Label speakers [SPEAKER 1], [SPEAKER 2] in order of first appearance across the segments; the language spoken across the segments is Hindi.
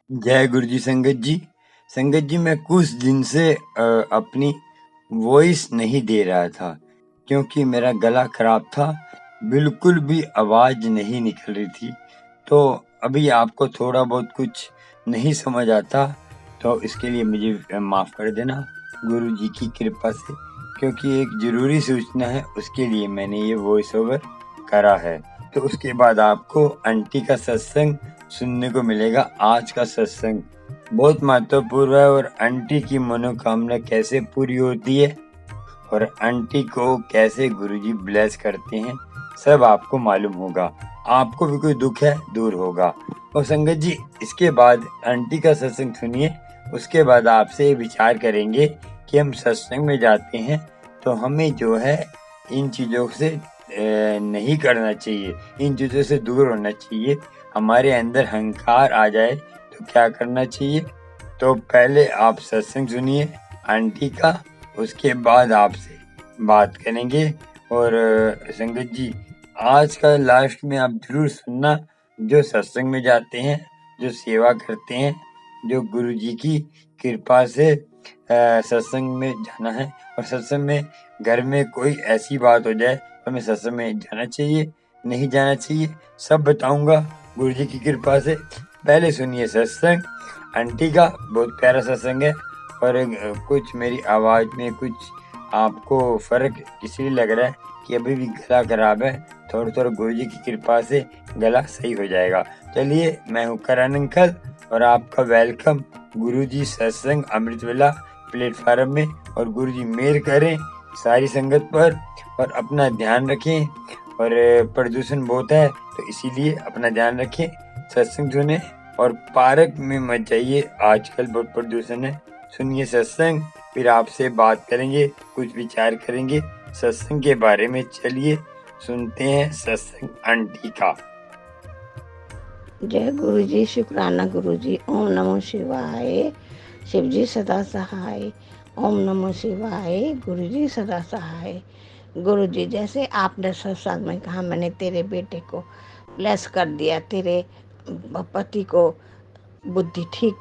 [SPEAKER 1] जय गुरु जी संगत जी। संगत जी, मैं कुछ दिन से अपनी वॉइस नहीं दे रहा था क्योंकि मेरा गला खराब था, बिल्कुल भी आवाज़ नहीं निकल रही थी। तो अभी आपको थोड़ा बहुत कुछ नहीं समझ आता तो इसके लिए मुझे माफ़ कर देना गुरु जी की कृपा से, क्योंकि एक ज़रूरी सूचना है, उसके लिए मैंने ये वॉइस ओवर करा है। तो उसके बाद आपको आंटी का सत्संग सुनने को मिलेगा। आज का सत्संग बहुत महत्वपूर्ण है और आंटी की मनोकामना कैसे पूरी होती है और आंटी को कैसे गुरुजी ब्लेस करते हैं, सब आपको मालूम होगा। आपको भी कोई दुख है, दूर होगा। और संगत जी, इसके बाद आंटी का सत्संग सुनिए। उसके बाद आपसे विचार करेंगे कि हम सत्संग में जाते हैं तो हमें जो है इन चीज़ों से नहीं करना चाहिए, इन चीज़ों से दूर होना चाहिए। हमारे अंदर अहंकार आ जाए तो क्या करना चाहिए। तो पहले आप सत्संग सुनिए आंटी का, उसके बाद आपसे बात करेंगे। और संगत जी, आज का लास्ट में आप जरूर सुनना, जो सत्संग में जाते हैं, जो सेवा करते हैं, जो गुरु जी की कृपा से सत्संग में जाना है। और सत्संग में घर में कोई ऐसी बात हो जाए तो हमें सत्संग में जाना चाहिए, नहीं जाना चाहिए, सब बताऊंगा गुरु जी की कृपा से। पहले सुनिए सत्संग आंटी का, बहुत प्यारा सत्संग है। और कुछ मेरी आवाज़ में कुछ आपको फ़र्क इसलिए लग रहा है कि अभी भी गला खराब है। थोड़ा थोड़ा गुरु जी की कृपा से गला सही हो जाएगा। चलिए, मैं हूँ करण अंकल और आपका वेलकम गुरु जी सत्संग अमृतवेला प्लेटफार्म में। और गुरु जी मेहर करें सारी संगत पर और अपना ध्यान रखें। और प्रदूषण बहुत है तो इसीलिए अपना ध्यान रखें, सत्संग सुने और पार्क में मत जाइए, आजकल बहुत प्रदूषण है। सुनिए सत्संग, फिर आपसे बात करेंगे, कुछ विचार करेंगे सत्संग के बारे में। चलिए सुनते हैं सत्संग आंटी का।
[SPEAKER 2] जय गुरु जी, शुक्राना गुरु जी। ओम नमो शिवाय। शिव जी सदा सहाय। ओम नमो शिवाय। गुरु जी सदा सहाय। गुरु जी, जैसे आपने सत्संग में कहा, मैंने तेरे बेटे को ब्लेस कर दिया, तेरे पति को बुद्धि ठीक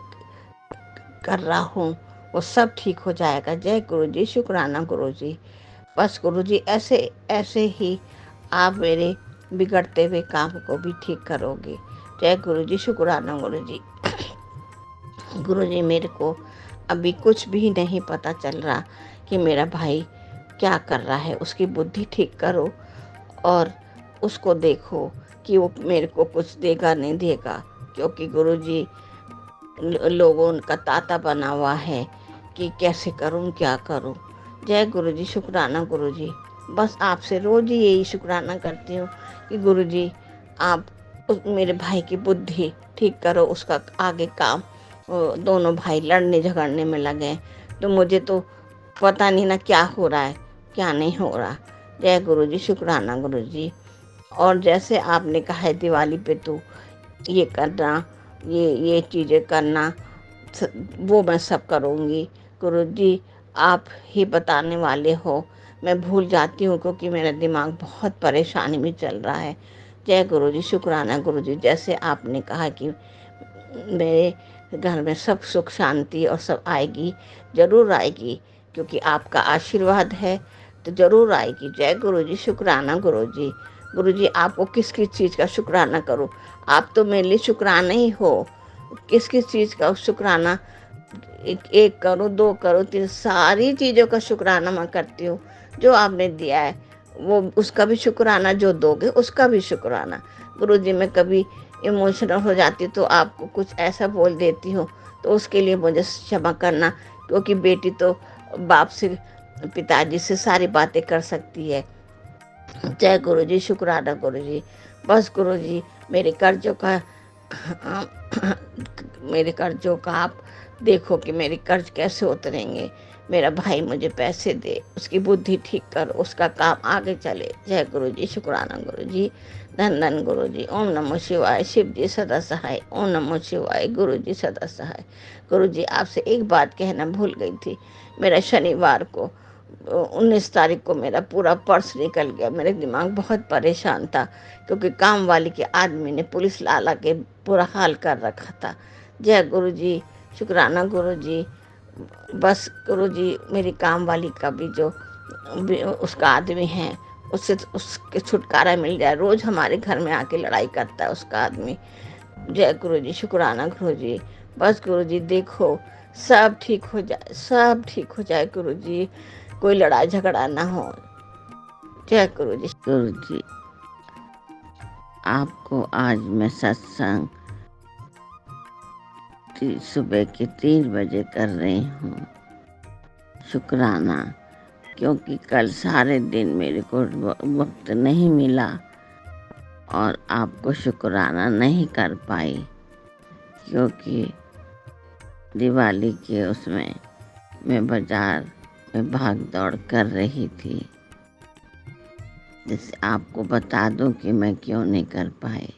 [SPEAKER 2] कर रहा हूँ, वो सब ठीक हो जाएगा। जय गुरु जी, शुक्राना गुरु जी। बस गुरु जी, ऐसे ऐसे ही आप मेरे बिगड़ते हुए काम को भी ठीक करोगे। जय गुरु जी, शुक्राना गुरु जी। गुरु जी, मेरे को अभी कुछ भी नहीं पता चल रहा कि मेरा भाई क्या कर रहा है। उसकी बुद्धि ठीक करो और उसको देखो कि वो मेरे को कुछ देगा नहीं देगा, क्योंकि गुरु जी लोगों का ताता बना हुआ है कि कैसे करूं, क्या करूं। जय गुरु जी, शुक्राना गुरु जी। बस आपसे रोज ही यही शुक्राना करती हूँ कि गुरु जी आप मेरे भाई की बुद्धि ठीक करो, उसका आगे काम। वो दोनों भाई लड़ने झगड़ने में लगे, तो मुझे तो पता नहीं ना क्या हो रहा है, क्या नहीं हो रहा। जय गुरु जी, शुक्राना गुरु जी। और जैसे आपने कहा है दिवाली पे तो ये करना, ये चीज़ें करना, वो मैं सब करूँगी। गुरु जी, आप ही बताने वाले हो, मैं भूल जाती हूँ क्योंकि मेरा दिमाग बहुत परेशानी में चल रहा है। जय गुरु जी, शुक्राना गुरु जी। जैसे आपने कहा कि मेरे घर में सब सुख शांति और सब आएगी, ज़रूर आएगी, क्योंकि आपका आशीर्वाद है तो ज़रूर आएगी। जय गुरु जी, शुक्राना गुरु जी। गुरु जी, आपको किस किस चीज़ का शुक्राना करूँ? आप तो मेरे लिए शुक्राना ही हो। किस किस चीज़ का शुक्राना, एक करो, दो करो, तीन, सारी चीज़ों का शुक्राना मैं करती हूँ। जो आपने दिया है वो उसका भी शुक्राना, जो दोगे उसका भी शुक्राना। गुरु जी, मैं कभी इमोशनल हो जाती तो आपको कुछ ऐसा बोल देती हूँ, तो उसके लिए मुझे क्षमा करना, क्योंकि बेटी तो बाप से, पिताजी से सारी बातें कर सकती है। जय गुरु जी, शुक्राना गुरु जी। बस गुरु जी, मेरे कर्जों का मेरे कर्जों का आप देखो कि मेरे कर्ज कैसे उतरेंगे। मेरा भाई मुझे पैसे दे, उसकी बुद्धि ठीक कर, उसका काम आगे चले। जय गुरु जी, शुक्राना गुरु जी। धन धन गुरु जी। ओम नमो शिवाय। शिव जी सदा सहाय। ओम नमो शिवाय। गुरु जी सदा सहाय। गुरु जी, आपसे एक बात कहना भूल गई थी। मेरा शनिवार को 19 तारीख को मेरा पूरा पर्स निकल गया। मेरे दिमाग बहुत परेशान था, क्योंकि काम वाली के आदमी ने पुलिस ला ला के बुरा हाल कर रखा था। जय गुरु जी, शुक्राना गुरु जी। बस गुरु जी मेरी काम वाली का भी जो उसका आदमी है उससे उसके छुटकारा मिल जाए। रोज हमारे घर में आके लड़ाई करता है उसका आदमी। जय गुरु जी, शुक्राना गुरु जी। बस गुरु जी देखो सब ठीक हो जाए, सब ठीक हो जाए गुरु जी, कोई लड़ाई झगड़ा ना हो। जय गुरु जी। गुरु जी आपको आज मैं सत्संग सुबह के 3 बजे कर रही हूँ। शुक्राना, क्योंकि कल सारे दिन मेरे को वक्त नहीं मिला और आपको शुक्राना नहीं कर पाई, क्योंकि दिवाली के उसमें मैं बाजार में भाग दौड़ कर रही थी। जैसे आपको बता दूं कि मैं क्यों नहीं कर पाई।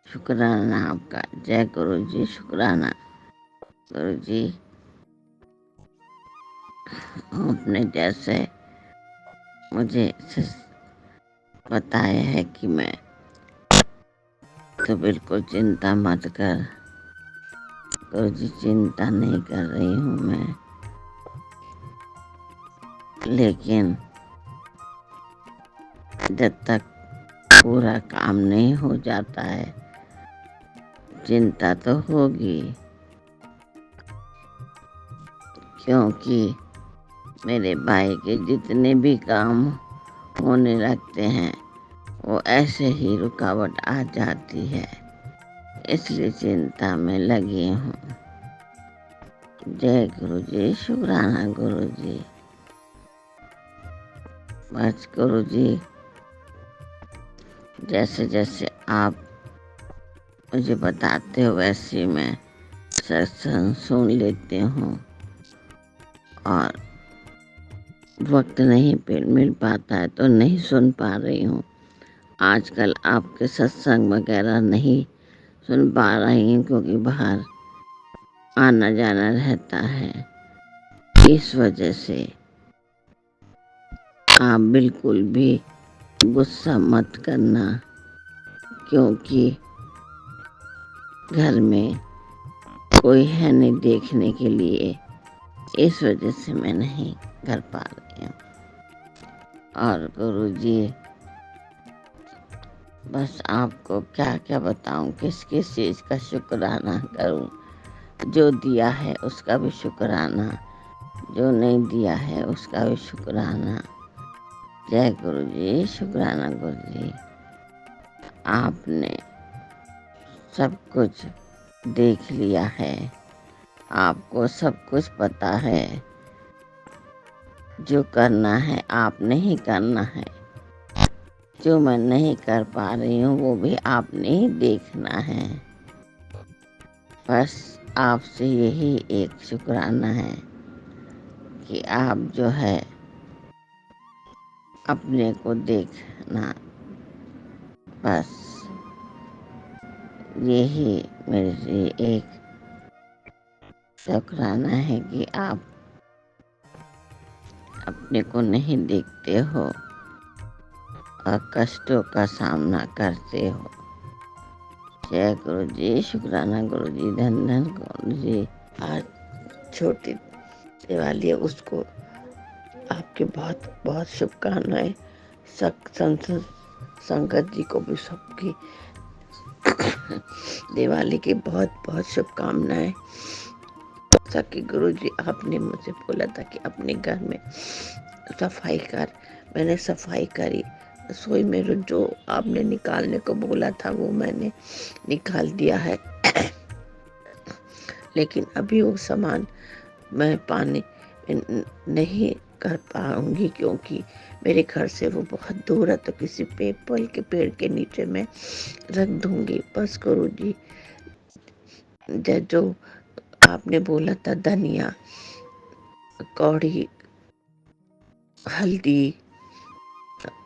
[SPEAKER 2] शुक्राना आपका। जय गुरु जी, शुक्राना गुरु जी। आपने जैसे मुझे बताया है कि मैं तो बिल्कुल चिंता मत कर गुरु जी, चिंता नहीं कर रही हूँ मैं, लेकिन जब तक पूरा काम नहीं हो जाता है चिंता तो होगी, क्योंकि मेरे भाई के जितने भी काम होने लगते हैं वो ऐसे ही रुकावट आ जाती है, इसलिए चिंता में लगी हूँ। जय गुरु जी, शुक्राना गुरु जी। बस गुरु जी जैसे जैसे आप मुझे बताते हो वैसे मैं सत्संग सुन लेती हूँ, और वक्त नहीं मिल पाता है तो नहीं सुन पा रही हूँ। आजकल आपके सत्संग वगैरह नहीं सुन पा रही हूँ, क्योंकि बाहर आना जाना रहता है। इस वजह से आप बिल्कुल भी गुस्सा मत करना, क्योंकि घर में कोई है नहीं देखने के लिए, इस वजह से मैं नहीं कर पा रही हूँ। और गुरु जी बस आपको क्या क्या बताऊँ, किस किस चीज़ का शुक्राना करूँ। जो दिया है उसका भी शुक्राना, जो नहीं दिया है उसका भी शुक्राना। जय गुरु जी, शुक्राना गुरु जी। आपने सब कुछ देख लिया है, आपको सब कुछ पता है। जो करना है आपने ही करना है, जो मैं नहीं कर पा रही हूँ वो भी आपने ही देखना है। बस आपसे यही एक शुक्राना है कि आप जो है अपने को देखना, बस यही मेरे एक शुक्राना है कि आप अपने को नहीं देखते हो और कष्टों का सामना करते हो। जय गुरु जी, शुक्राना गुरु जी, धन धन गुरु जी। आज छोटी दिवाली है, उसको आपके बहुत बहुत शुभकामनाएं। संगत जी को भी सबकी दिवाली की बहुत बहुत शुभकामनाएं। सकी गुरु जी आपने मुझे बोला था कि अपने घर में सफाई कर, मैंने सफाई करी। रसोई में जो आपने निकालने को बोला था वो मैंने निकाल दिया है लेकिन अभी वो सामान मैं पाने नहीं कर पाऊंगी, क्योंकि मेरे घर से वो बहुत दूर है, तो किसी पीपल के पेड़ के नीचे मैं रख दूंगी। बस गुरु जी जो आपने बोला था धनिया, कौड़ी, हल्दी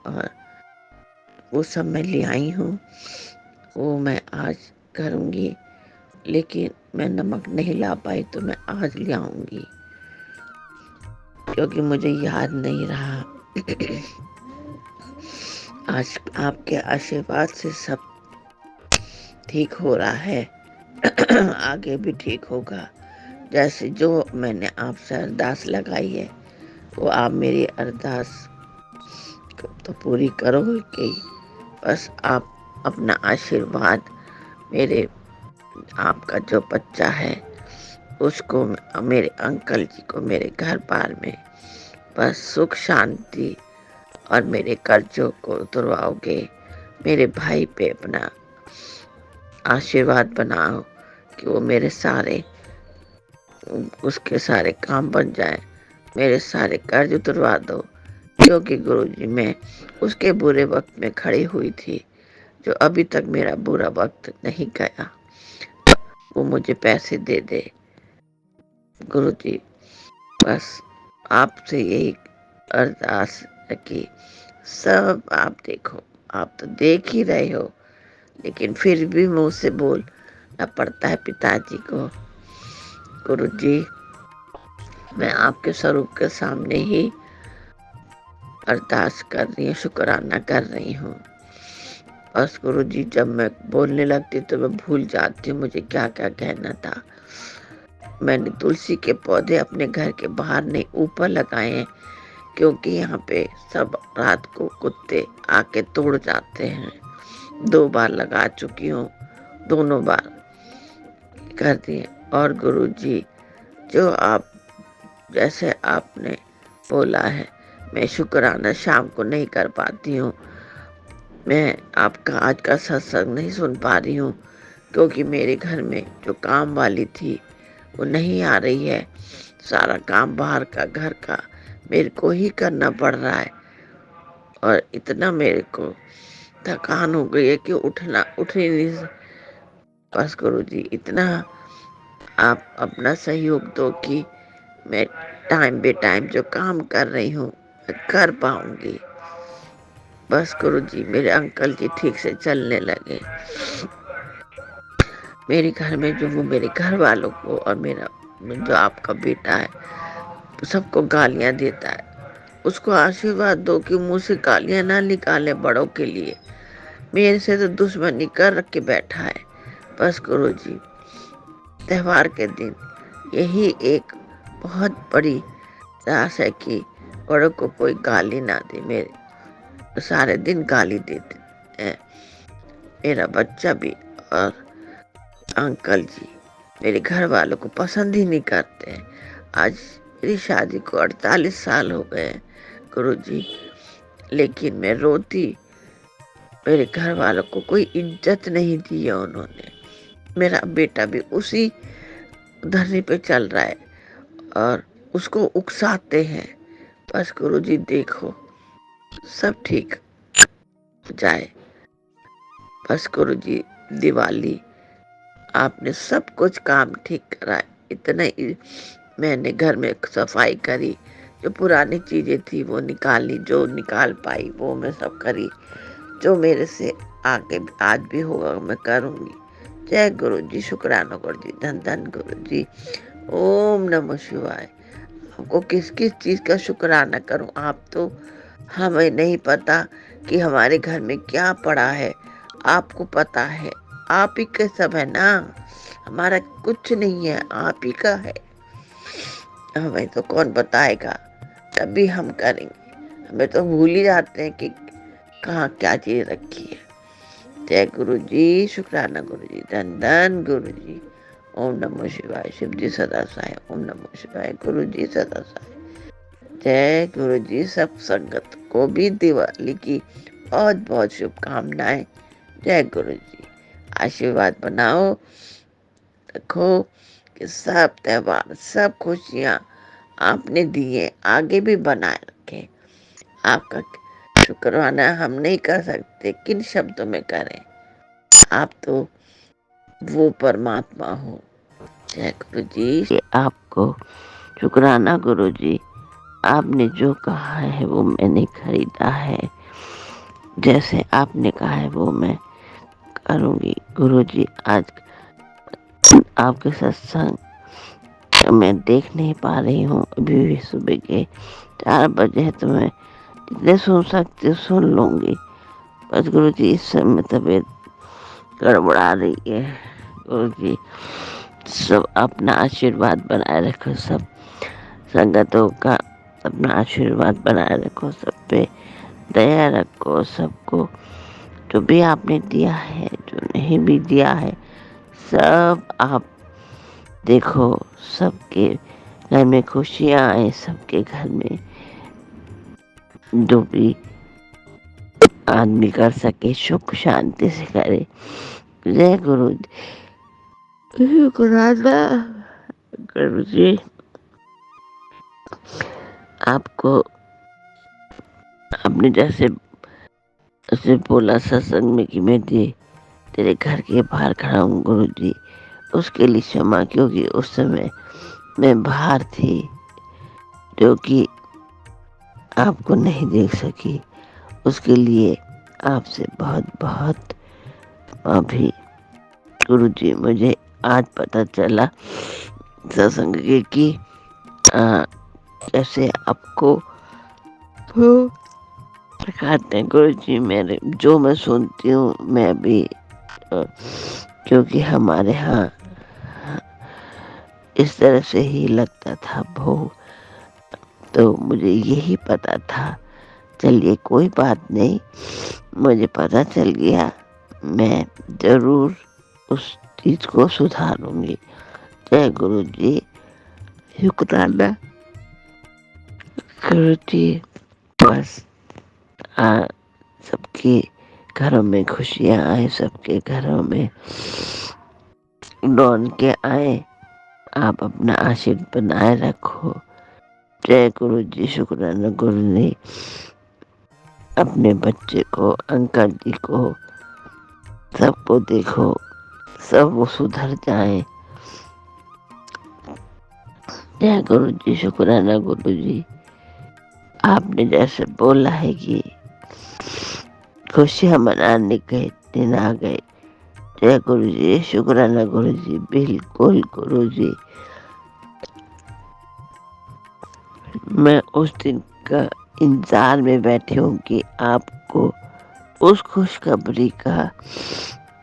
[SPEAKER 2] और वो सब मैं ले आई हूँ, वो मैं आज करूँगी। लेकिन मैं नमक नहीं ला पाई तो मैं आज ले आऊँगी, क्योंकि मुझे याद नहीं रहा। आज आपके आशीर्वाद से सब ठीक हो रहा है। आगे भी ठीक होगा। जैसे जो मैंने आपसे अरदास लगाई है वो आप मेरी अरदास को तो पूरी करोगे। बस आप अपना आशीर्वाद मेरे आपका जो बच्चा है उसको, मेरे अंकल जी को मेरे घर बार में बस सुख शांति और मेरे कर्जों को उतरवाओगे। मेरे भाई पे अपना आशीर्वाद बनाओ कि वो मेरे सारे उसके सारे काम बन जाए, मेरे सारे कर्ज उतरवा दो। क्योंकि गुरुजी मैं उसके बुरे वक्त में खड़ी हुई थी, जो अभी तक मेरा बुरा वक्त नहीं गया, वो मुझे पैसे दे दे। गुरुजी बस आपसे यही अरदास है कि सब आप देखो, आप तो देख ही रहे हो, लेकिन फिर भी मुंह से बोलना पड़ता है पिताजी को। गुरुजी मैं आपके स्वरूप के सामने ही अरदास कर रही हूँ, शुक्राना कर रही हूँ। बस गुरुजी जब मैं बोलने लगती तो मैं भूल जाती हूँ मुझे क्या क्या कहना था। मैंने तुलसी के पौधे अपने घर के बाहर नहीं ऊपर लगाए हैं, क्योंकि यहाँ पे सब रात को कुत्ते आके तोड़ जाते हैं। 2 बार लगा चुकी हूँ, दोनों बार कर दिए। और गुरुजी जो आप जैसे आपने बोला है, मैं शुक्राना शाम को नहीं कर पाती हूँ। मैं आपका आज का सत्संग नहीं सुन पा रही हूँ, क्योंकि मेरे घर में जो काम वाली थी वो नहीं आ रही है। सारा काम बाहर का घर का मेरे को ही करना पड़ रहा है, और इतना मेरे को थकान हो गई है कि उठ ही नहीं। बस गुरुजी इतना आप अपना सहयोग दो कि मैं टाइम बे टाइम जो काम कर रही हूँ मैं कर पाऊंगी। बस गुरुजी मेरे अंकल जी ठीक से चलने लगे। मेरे घर में जो वो मेरे घर वालों को और मेरा जो आपका बेटा है सबको गालियां देता है, उसको आशीर्वाद दो कि मुंह से गालियां ना निकाले बड़ों के लिए। मेरे से तो दुश्मनी कर रख के बैठा है। बस गुरुजी त्योहार के दिन यही एक बहुत बड़ी रास है कि बड़ों को कोई गाली ना दे। मेरे सारे दिन गाली देते हैं, मेरा बच्चा भी और अंकल जी मेरे घर वालों को पसंद ही नहीं करते हैं। आज मेरी शादी को 48 साल हो गए गुरुजी, लेकिन मैं रोती, मेरे घर वालों को कोई इज्जत नहीं दी है उन्होंने। मेरा बेटा भी उसी धरने पे चल रहा है और उसको उकसाते हैं। बस गुरुजी देखो सब ठीक हो जाए। बस गुरुजी दिवाली आपने सब कुछ काम ठीक करा, इतना ही मैंने घर में सफाई करी, जो पुरानी चीजें थी वो निकाली, जो निकाल पाई वो मैं सब करी। जो मेरे से आगे आज भी होगा मैं करूँगी। जय गुरु जी, शुक्राना गुरु जी, धन धन गुरु जी। ओम नमः शिवाय। आपको किस किस चीज़ का शुक्राना करूं? आप तो हमें नहीं पता कि हमारे घर में क्या पड़ा है, आपको पता है। आप ही के सब है ना, हमारा कुछ नहीं है, आप ही का है। हमें तो कौन बताएगा, तभी हम करेंगे। हमें तो भूल ही जाते हैं कि कहाँ क्या चीज रखी है। जय गुरु जी, शुक्राना गुरु जी, धन धन गुरु जी। ओम नमः शिवाय। शिव जी सदा सहाय। ओम नमः शिवाय। गुरु जी सदा सहाय। जय गुरु जी। सब संगत को भी दिवाली की बहुत बहुत शुभकामनाएं। जय गुरु जी। आशीर्वाद बनाओ रखो कि सब त्योहार सब खुशियाँ आपने दिए आगे भी बनाए रखें। आपका शुक्राना हम नहीं कर सकते, किन शब्दों में करें? आप तो वो परमात्मा हो। जय गुरु जी। आपको शुक्राना गुरु जी। आपने जो कहा है वो मैंने खरीदा है, जैसे आपने कहा है वो मैं करूँगी। गुरु जी आज आपके सत्संग मैं देख नहीं पा रही हूँ, अभी भी सुबह के 4 बजे है, तो मैं जितने सुन सकती सुन लूँगी। बस गुरु जी इस समय तबीयत गड़बड़ा रही है,
[SPEAKER 3] गुरु जी सब अपना आशीर्वाद बनाए रखो, सब संगतों का अपना आशीर्वाद बनाए रखो, सब पे दया रखो, सबको जो भी आपने दिया है, जो नहीं भी दिया है, सब आप देखो, सबके घर में खुशियाँ आए, सबके घर में जो भी आदमी कर सके सुख शांति से करे। जय गुरु गुरु जी आपको आपने जैसे बोला सत्संग में कि मैं तेरे घर के बाहर खड़ा हूँ गुरु जी, उसके लिए क्षमा, क्योंकि उस समय मैं बाहर थी जो कि आपको नहीं देख सकी। उसके लिए आपसे बहुत बहुत माफी गुरु जी। मुझे आज पता चला सत्संग के कि कैसे आपको कहते हैं गुरु जी। मेरे जो मैं सुनती हूँ मैं भी क्योंकि हमारे यहाँ इस तरह से ही लगता था भोग, तो मुझे यही पता था। चलिए कोई बात नहीं, मुझे पता चल गया, मैं जरूर उस चीज को सुधारूंगी। जय गुरु जी, शुक्राना गुरु जी। बस सबके घरों में खुशियाँ आए, सबके घरों में रौनकें आए, आप अपना आशीर्वाद बनाए रखो। जय गुरु जी, शुक्राना गुरु ने अपने बच्चे को, अंकल जी को, सबको देखो, सब वो सुधर जाए। जय गुरु जी, शुक्राना गुरु जी। आपने जैसे बोला है कि खुशियाँ मनाने के दिन आ गए। जय गुरु जी, शुक्राना गुरु जी, बिल्कुल गुरु जी। मैं उस दिन का इंतजार में बैठी हूँ कि आपको उस खुशखबरी का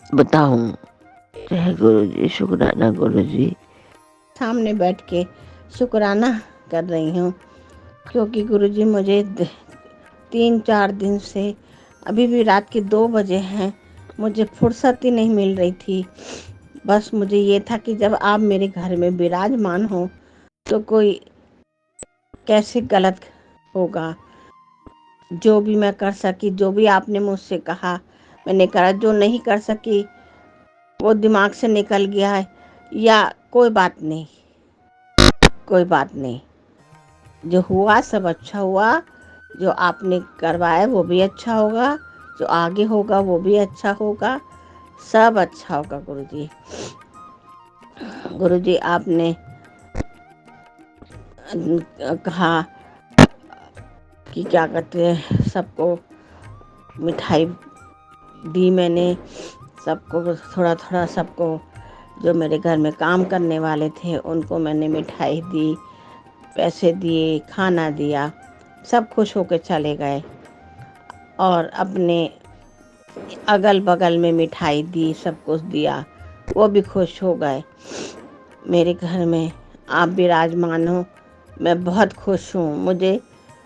[SPEAKER 3] बताऊं। जय गुरु जी, शुक्राना गुरु जी।
[SPEAKER 2] सामने बैठ के शुक्राना कर रही हूँ, क्योंकि गुरुजी मुझे 3-4 दिन से, अभी भी रात के 2 बजे हैं, मुझे फुर्सत ही नहीं मिल रही थी। बस मुझे ये था कि जब आप मेरे घर में विराजमान हो तो कोई कैसे गलत होगा। जो भी मैं कर सकी, जो भी आपने मुझसे कहा मैंने करा, जो नहीं कर सकी वो दिमाग से निकल गया है, या कोई बात नहीं, कोई बात नहीं। जो हुआ सब अच्छा हुआ, जो आपने करवाया वो भी अच्छा होगा, जो आगे होगा वो भी अच्छा होगा, सब अच्छा होगा गुरुजी। गुरुजी आपने कहा कि क्या कहते हैं, सबको मिठाई दी मैंने, सबको थोड़ा थोड़ा, सबको जो मेरे घर में काम करने वाले थे उनको मैंने मिठाई दी, पैसे दिए, खाना दिया, सब खुश होकर चले गए। और अपने अगल बगल में मिठाई दी, सब कुछ दिया, वो भी खुश हो गए। मेरे घर में आप विराजमान हो, मैं बहुत खुश हूँ। मुझे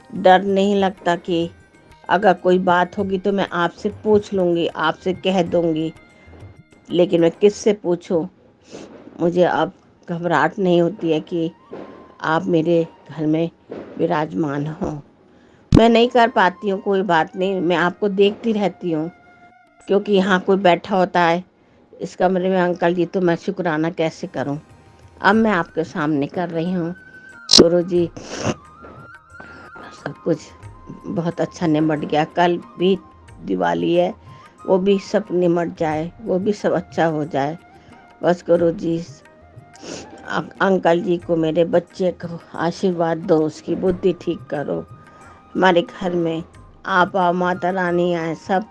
[SPEAKER 2] डर नहीं लगता कि अगर कोई बात होगी तो मैं आपसे पूछ लूँगी, आपसे कह दूँगी, लेकिन मैं किससे पूछूं। मुझे अब घबराहट नहीं होती है कि आप मेरे घर में विराजमान हो। मैं नहीं कर पाती हूँ, कोई बात नहीं, मैं आपको देखती रहती हूँ, क्योंकि यहाँ कोई बैठा होता है इस कमरे में अंकल जी, तो मैं शुक्राना कैसे करूँ। अब मैं आपके सामने कर रही हूँ। गुरु जी सब कुछ बहुत अच्छा निमट गया। कल भी दिवाली है, वो भी सब निमट जाए, वो भी सब अच्छा हो जाए। बस गुरु जी अंकल जी को, मेरे बच्चे को आशीर्वाद दो, उसकी बुद्धि ठीक करो। हमारे घर में आप आओ, माता रानी आए, सब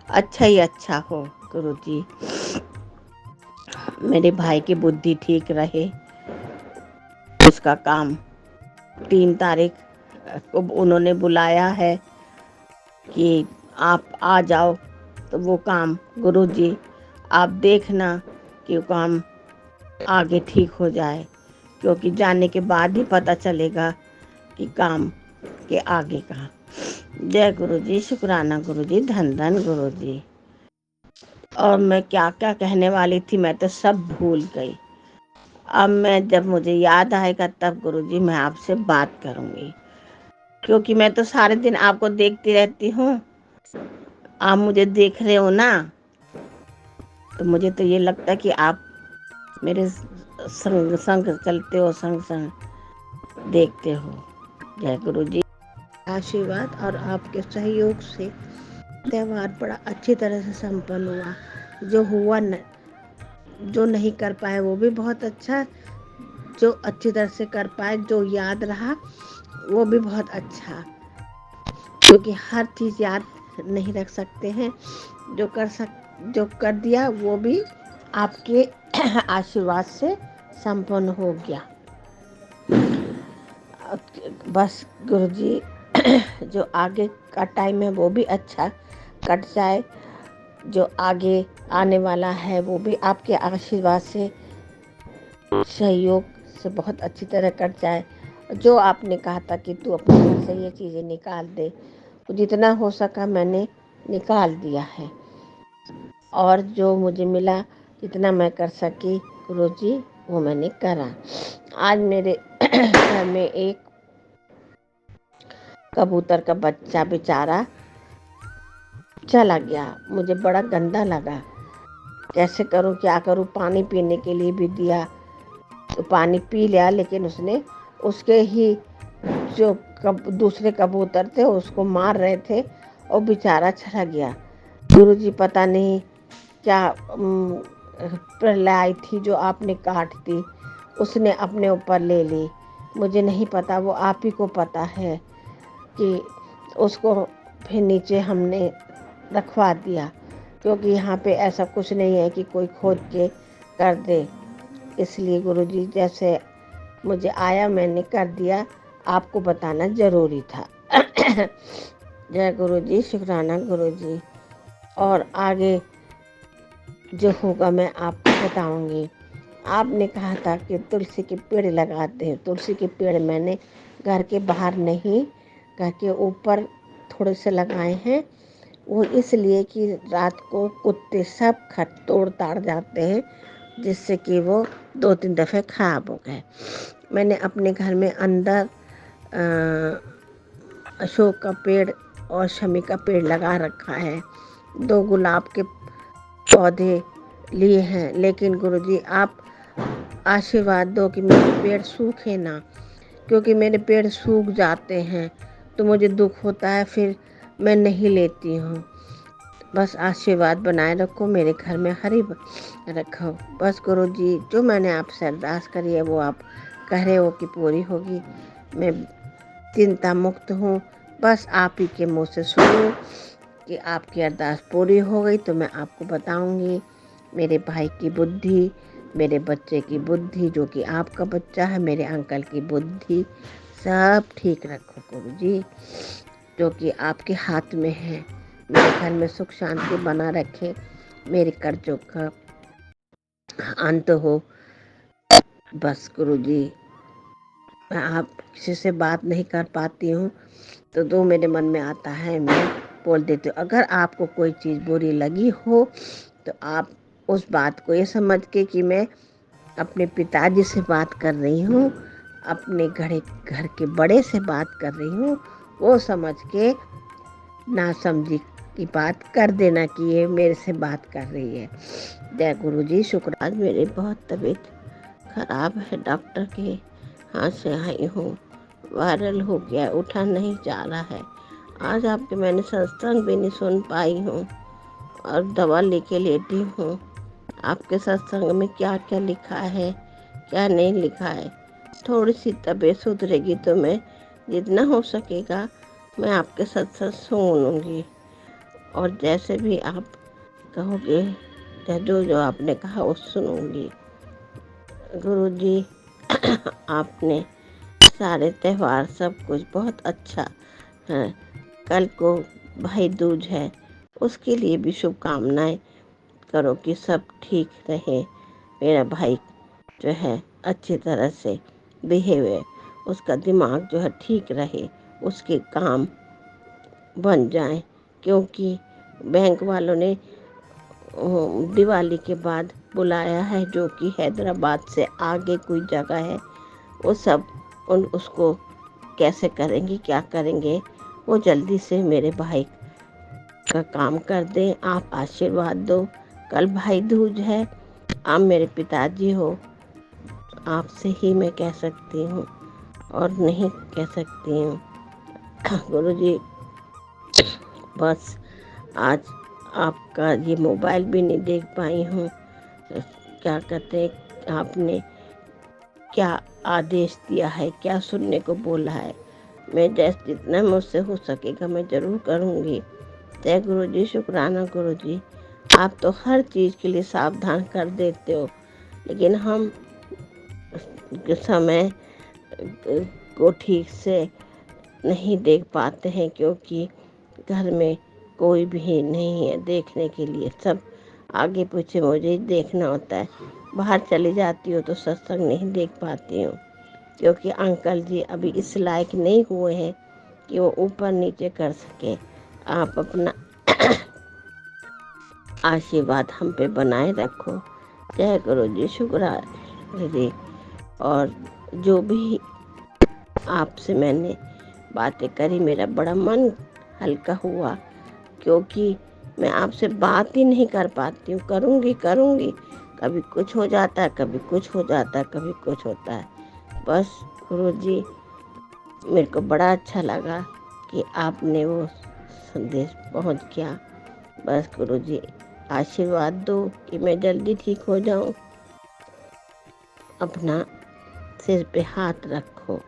[SPEAKER 2] अच्छा ही अच्छा हो गुरु जी। मेरे भाई की बुद्धि ठीक रहे, उसका काम 3 तारीख को उन्होंने बुलाया है कि आप आ जाओ, तो वो काम गुरु जी आप देखना कि वो काम आगे ठीक हो जाए, क्योंकि जाने के बाद ही पता चलेगा कि काम के आगे कहाँ। जय गुरु जी, शुक्राना गुरु जी, धन धन गुरु जी। और मैं क्या क्या कहने वाली थी, मैं तो सब भूल गई। अब मैं जब मुझे याद आएगा तब गुरुजी मैं आपसे बात करूंगी, क्योंकि मैं तो सारे दिन आपको देखती रहती हूँ। आप मुझे देख रहे हो ना, तो मुझे तो ये लगता है कि आप मेरे संग संग चलते हो, संग संग देखते हो। जय गुरुजी। आशीर्वाद और आपके सहयोग से त्यौहार बड़ा अच्छी तरह से संपन्न हुआ। जो हुआ जो नहीं कर पाए वो भी बहुत अच्छा, जो अच्छी तरह से कर पाए, जो याद रहा वो भी बहुत अच्छा, क्योंकि हर चीज़ याद नहीं रख सकते हैं। जो कर दिया वो भी आपके आशीर्वाद से संपन्न हो गया। बस गुरुजी जो आगे का टाइम है वो भी अच्छा कट जाए, जो आगे आने वाला है वो भी आपके आशीर्वाद से, सहयोग से बहुत अच्छी तरह कट जाए। जो आपने कहा था कि तू अपने घर से ये चीज़ें निकाल दे, तो जितना हो सका मैंने निकाल दिया है, और जो मुझे मिला जितना मैं कर सकी गुरुजी वो मैंने करा। आज मेरे घर में एक कबूतर का बच्चा बेचारा चला गया, मुझे बड़ा गंदा लगा। कैसे करूं, क्या करूं, पानी पीने के लिए भी दिया तो पानी पी लिया, लेकिन उसने उसके ही जो दूसरे कबूतर थे उसको मार रहे थे और बेचारा चला गया। गुरुजी पता नहीं क्या प्रलय आई थी जो आपने काट दी, उसने अपने ऊपर ले ली। मुझे नहीं पता, वो आप ही को पता है कि उसको फिर नीचे हमने रखवा दिया, क्योंकि यहाँ पे ऐसा कुछ नहीं है कि कोई खोद के कर दे। इसलिए गुरुजी जैसे मुझे आया मैंने कर दिया, आपको बताना ज़रूरी था। जय गुरुजी, शुक्राना गुरुजी। और आगे जो होगा मैं आपको बताऊंगी। आपने कहा था कि तुलसी के पेड़ लगाते हैं। तुलसी के पेड़ मैंने घर के बाहर नहीं, घर के ऊपर थोड़े से लगाए हैं। वो इसलिए कि रात को कुत्ते सब तोड़ ताड़ जाते हैं, जिससे कि वो 2-3 दफ़े ख़राब हो गए। मैंने अपने घर में अंदर अशोक का पेड़ और शमी का पेड़ लगा रखा है। 2 गुलाब के पौधे लिए हैं, लेकिन गुरुजी आप आशीर्वाद दो कि मेरे पेड़ सूखे ना, क्योंकि मेरे पेड़ सूख जाते हैं तो मुझे दुख होता है, फिर मैं नहीं लेती हूँ। बस आशीर्वाद बनाए रखो, मेरे घर में हरी रखो। बस गुरुजी जो मैंने आपसे अरदास करी है वो आप कह रहे हो कि पूरी होगी। मैं चिंता मुक्त हूँ, बस आप ही के मुँह से सुनो कि आपकी अरदास पूरी हो गई तो मैं आपको बताऊंगी। मेरे भाई की बुद्धि, मेरे बच्चे की बुद्धि, जो कि आपका बच्चा है, मेरे अंकल की बुद्धि, सब ठीक रखो गुरुजी, जो कि आपके हाथ में है। मेरे घर में सुख शांति बना रखे, मेरे कर्जों का अंत हो। बस गुरुजी मैं आप किसी से बात नहीं कर पाती हूँ तो जो मेरे मन में आता है मैं बोल देती हूँ। अगर आपको कोई चीज़ बुरी लगी हो तो आप उस बात को ये समझ के कि मैं अपने पिताजी से बात कर रही हूँ, अपने घर के बड़े से बात कर रही हूँ, वो समझ के ना समझी की बात कर देना कि ये मेरे से बात कर रही है। जय गुरुजी, शुक्र। आज मेरी बहुत तबीयत खराब है, डॉक्टर के हाथ से आई हूँ, वायरल हो गया, उठा नहीं जा रहा है। आज आपके मैंने सत्संग भी नहीं सुन पाई हूँ और दवा लेके लेटी हूँ। आपके सत्संग में क्या क्या लिखा है, क्या नहीं लिखा है। थोड़ी सी तबीयत सुधरेगी तो मैं जितना हो सकेगा मैं आपके सत्संग सुनूंगी, और जैसे भी आप कहोगे जो जो आपने कहा वो सुनूंगी। गुरुजी आपने सारे त्यौहार सब कुछ बहुत अच्छा है। कल को भाई दूज है, उसके लिए भी शुभकामनाएं करो कि सब ठीक रहे। मेरा भाई जो है अच्छी तरह से बिहेव है, उसका दिमाग जो है ठीक रहे, उसके काम बन जाएं, क्योंकि बैंक वालों ने दिवाली के बाद बुलाया है, जो कि हैदराबाद से आगे कोई जगह है। वो सब उसको कैसे करेंगे, क्या करेंगे, वो जल्दी से मेरे भाई का काम कर दें। आप आशीर्वाद दो। कल भाई दूज है, आप मेरे पिताजी हो, आपसे ही मैं कह सकती हूँ और नहीं कह सकती हूँ। गुरुजी, बस आज आपका ये मोबाइल भी नहीं देख पाई हूँ। क्या कहते हैं, आपने क्या आदेश दिया है, क्या सुनने को बोला है, मैं जैसे जितना मुझसे हो सकेगा मैं ज़रूर करूँगी। जय गुरु जी, शुक्राना गुरु जी। आप तो हर चीज़ के लिए सावधान कर देते हो, लेकिन हम समय को ठीक से नहीं देख पाते हैं, क्योंकि घर में कोई भी नहीं है देखने के लिए। सब आगे पीछे मुझे ही देखना होता है। बाहर चली जाती हो तो सत्संग नहीं देख पाती हूँ, क्योंकि अंकल जी अभी इस लायक नहीं हुए हैं कि वो ऊपर नीचे कर सके। आप अपना आशीर्वाद हम पे बनाए रखो। जय गुरु जी, शुक्र जी। और जो भी आपसे मैंने बातें करी, मेरा बड़ा मन हल्का हुआ, क्योंकि मैं आपसे बात ही नहीं कर पाती हूँ। करूँगी कभी कुछ हो जाता है, कभी कुछ हो जाता है, कभी कुछ होता है। बस गुरुजी, मेरे को बड़ा अच्छा लगा कि आपने वो संदेश पहुँच गया। बस गुरुजी, आशीर्वाद दो कि मैं जल्दी ठीक हो जाऊँ। अपना सिर पे हाथ रखो।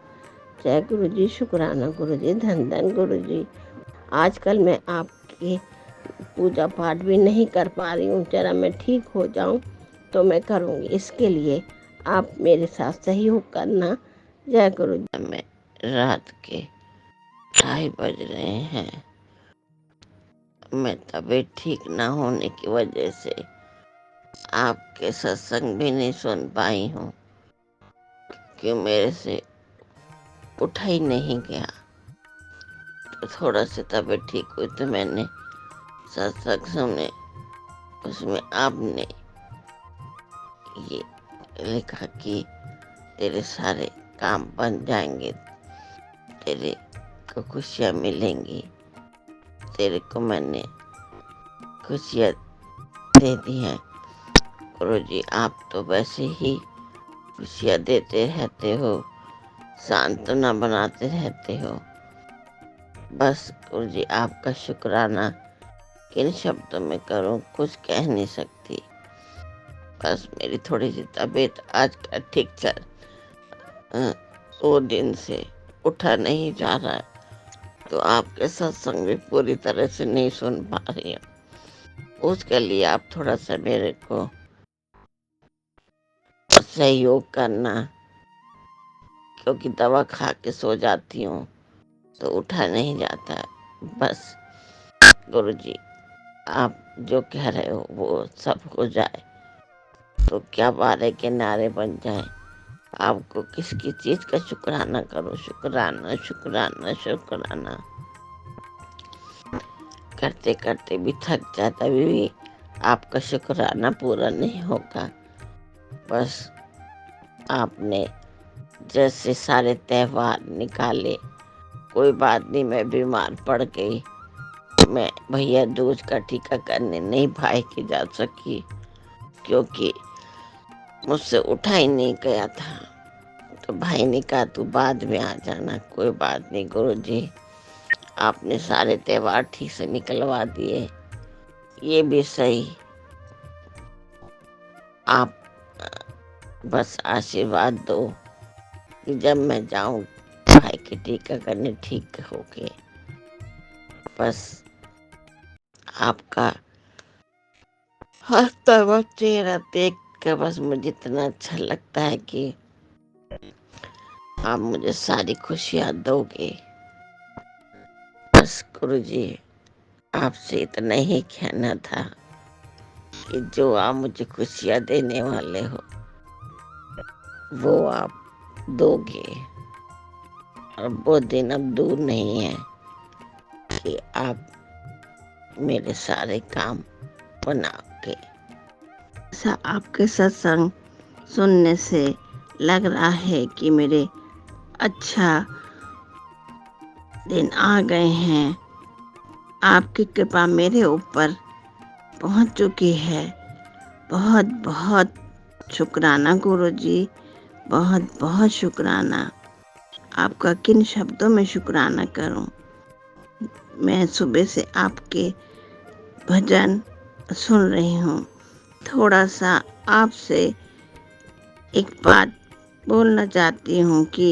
[SPEAKER 2] जय गुरु जी, शुक्राना गुरु जी, धन धन गुरु जी। आजकल मैं आपकी पूजा पाठ भी नहीं कर पा रही हूँ, जरा मैं ठीक हो जाऊँ तो मैं करूँगी। इसके लिए आप मेरे साथ सहयोग करना। जय गुरु जी।
[SPEAKER 3] में रात के 2:30 बज रहे हैं। मैं तबीयत ठीक ना होने की वजह से आपके सत्संग भी नहीं सुन पाई हूँ, कि मेरे से उठा ही नहीं गया। तो थोड़ा सा तबीयत ठीक हुई तो मैंने सत्संग सुने। उसमें आपने ये लिखा कि तेरे सारे काम बन जाएंगे, तेरे को खुशियाँ मिलेंगी। तेरे को मैंने खुशियाँ दे दी हैं। गुरुजी, आप तो वैसे ही खुशियाँ देते रहते हो, सांत्वना बनाते रहते हो। बस गुरुजी, आपका शुक्राना किन शब्दों में करूं, कुछ कह नहीं सकती। बस मेरी थोड़ी सी तबीयत आज का ठीक चल 2 दिन से उठा नहीं जा रहा है, तो आपके सत्संग भी पूरी तरह से नहीं सुन पा रही हूँ। उसके लिए आप थोड़ा सा मेरे को सहयोग करना, क्योंकि दवा खा के सो जाती हूँ तो उठा नहीं जाता है। बस गुरुजी, आप जो कह रहे हो वो सब हो जाए तो क्या बारे के नारे बन जाए। आपको किसकी चीज का शुक्राना करो, शुक्राना शुक्राना शुक्राना करते करते भी थक जाता, अभी भी आपका शुक्राना पूरा नहीं होगा। बस आपने जैसे सारे त्योहार निकाले, कोई बात नहीं, मैं बीमार पड़ गई, मैं भैया दूज का टीका करने नहीं भाई की जा सकी, क्योंकि मुझसे उठा ही नहीं गया था। तो भाई ने कहा तू बाद में आ जाना। कोई बात नहीं गुरुजी, आपने सारे त्योहार ठीक से निकलवा दिए, ये भी सही। आप बस आशीर्वाद दो कि जब मैं जाऊं भाई के टीका करने ठीक हो गए। बस आपका हंसता हुआ चेहरा देख कर बस मुझे इतना अच्छा लगता है कि आप मुझे सारी खुशियाँ दोगे। बस गुरुजी, आपसे इतना ही कहना था। कि जो आप मुझे खुशियाँ देने वाले हो वो आप दोगे, और वो दिन अब दूर नहीं है कि आप मेरे सारे काम बनाओगे। ऐसा आपके सत्संग सुनने से लग रहा है कि मेरे अच्छा दिन आ गए हैं। आपकी कृपा मेरे ऊपर पहुंच चुकी है। बहुत बहुत शुक्राना गुरुजी, बहुत बहुत शुक्राना। आपका किन शब्दों में शुक्राना करूं। मैं सुबह से आपके भजन सुन रही हूँ। थोड़ा सा आपसे एक बात बोलना चाहती हूँ कि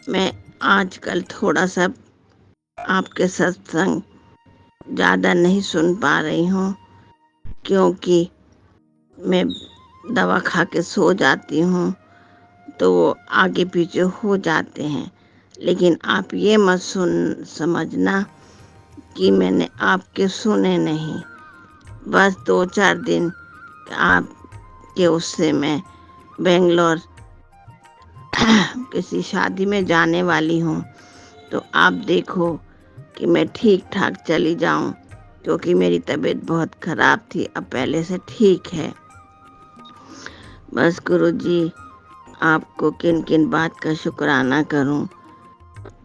[SPEAKER 3] मैं आजकल थोड़ा सा आपके सत्संग ज़्यादा नहीं सुन पा रही हूँ, क्योंकि मैं दवा खा के सो जाती हूँ तो वो आगे पीछे हो जाते हैं। लेकिन आप ये मत समझना कि मैंने आपके सुने नहीं। बस 2-4 दिन आपके उससे मैं बेंगलोर किसी शादी में जाने वाली हूँ, तो आप देखो कि मैं ठीक ठाक चली जाऊँ, क्योंकि मेरी तबीयत बहुत ख़राब थी, अब पहले से ठीक है। बस गुरुजी, आपको किन किन बात का शुक्राना करूं,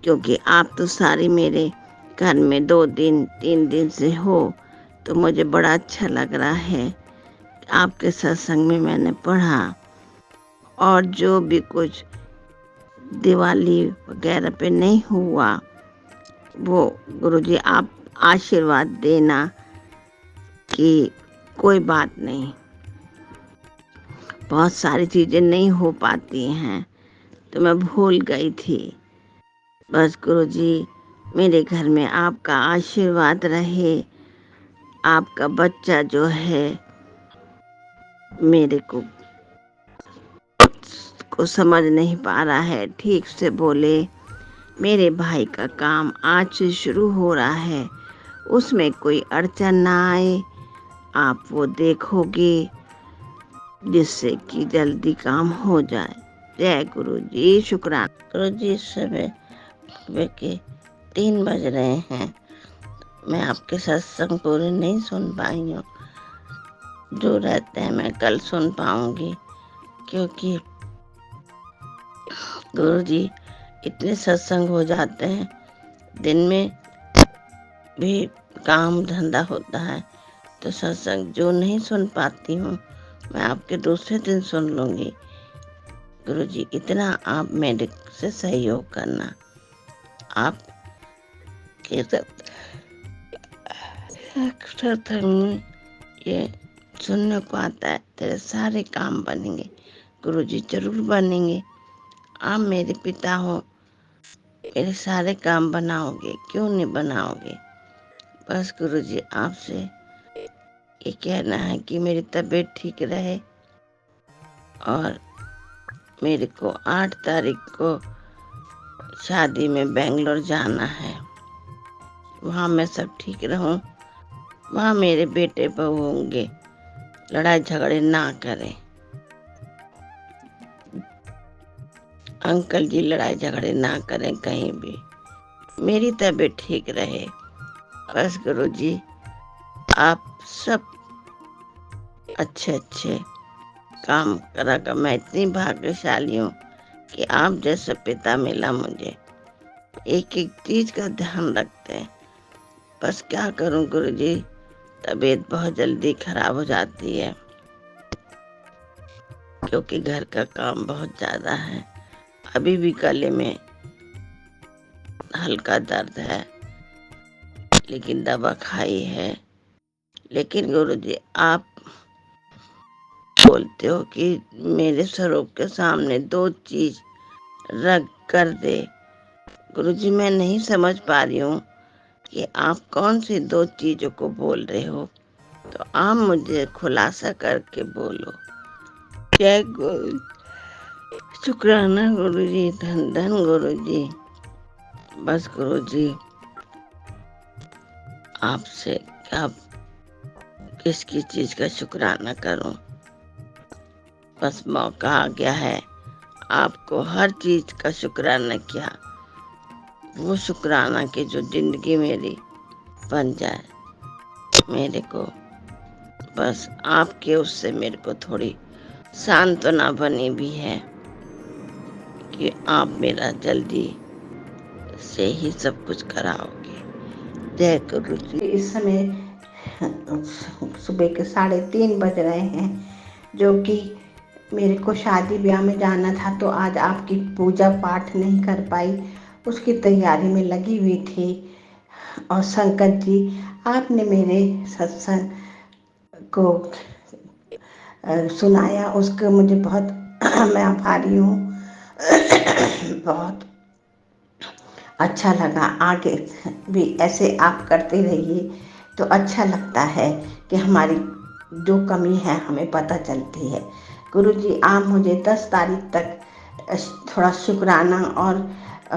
[SPEAKER 3] क्योंकि आप तो सारी मेरे घर में 2-3 दिन से हो, तो मुझे बड़ा अच्छा लग रहा है। आपके सत्संग में मैंने पढ़ा, और जो भी कुछ दिवाली वगैरह पे नहीं हुआ वो गुरुजी आप आशीर्वाद देना कि कोई बात नहीं, बहुत सारी चीज़ें नहीं हो पाती हैं तो मैं भूल गई थी। बस गुरुजी, मेरे घर में आपका आशीर्वाद रहे। आपका बच्चा जो है मेरे को समझ नहीं पा रहा है ठीक से बोले। मेरे भाई का काम आज से शुरू हो रहा है, उसमें कोई अड़चन ना आए, आप वो देखोगे जिससे कि जल्दी काम हो जाए। जय गुरु जी, शुक्राना। गुरु जी, सुबह के 3 बज रहे हैं। मैं आपके सत्संग पूरे नहीं सुन पाई हूँ। जो रहते हैं मैं कल सुन पाऊंगी, क्योंकि गुरु जी इतने सत्संग हो जाते हैं, दिन में भी काम धंधा होता है, तो सत्संग जो नहीं सुन पाती हूँ मैं आपके दूसरे दिन सुन लूँगी। गुरुजी, इतना आप मेरे से सहयोग करना। आप के सत्संग में ये सुनने को आता है, तेरे सारे काम बनेंगे। गुरुजी, जरूर बनेंगे। आप मेरे पिता हो, मेरे सारे काम बनाओगे, क्यों नहीं बनाओगे। बस गुरुजी, आपसे ये कहना है कि मेरी तबीयत ठीक रहे, और मेरे को 8 तारीख को शादी में बेंगलोर जाना है। वहाँ मैं सब ठीक रहूं, वहाँ मेरे बेटे बहू होंगे, लड़ाई झगड़े ना करें। अंकल जी लड़ाई झगड़े ना करें कहीं भी, मेरी तबीयत ठीक रहे। बस गुरुजी, आप सब अच्छे काम करा कर मैं इतनी भाग्यशाली हूँ कि आप जैसा पिता मिला मुझे। एक एक चीज का ध्यान रखते हैं। बस क्या करूं गुरुजी, तबीयत बहुत जल्दी खराब हो जाती है, क्योंकि घर का काम बहुत ज्यादा है। अभी भी गले में हल्का दर्द है, लेकिन दवा खाई है। लेकिन गुरुजी, आप बोलते हो कि मेरे स्वरूप के सामने 2 चीज रख कर दे। गुरुजी, मैं नहीं समझ पा रही हूँ कि आप कौन सी 2 चीजों को बोल रहे हो, तो आप मुझे खुलासा करके बोलो। जय गुरु, शुक्राना गुरुजी, धन धन गुरुजी। बस गुरुजी, आपसे क्या किसकी चीज का शुक्राना करूं। बस मौका आ गया है, आपको हर चीज का शुक्राना किया, वो शुक्राना की जो जिंदगी मेरी बन जाए। मेरे को बस आपके उससे मेरे को थोड़ी सांत्वना बनी भी है कि आप मेरा जल्दी से ही सब कुछ कराओगे। जय गुरु जी।
[SPEAKER 2] इस समय सुबह के 3:30 बज रहे हैं, जो कि मेरे को शादी ब्याह में जाना था, तो आज आपकी पूजा पाठ नहीं कर पाई, उसकी तैयारी में लगी हुई थी। और संकट जी, आपने मेरे सत्संग को सुनाया, उसको मुझे बहुत मैं आभारी हूँ। बहुत अच्छा लगा। आगे भी ऐसे आप करते रहिए तो अच्छा लगता है कि हमारी जो कमी है हमें पता चलती है। गुरुजी, आप मुझे 10 तारीख तक थोड़ा शुक्राना और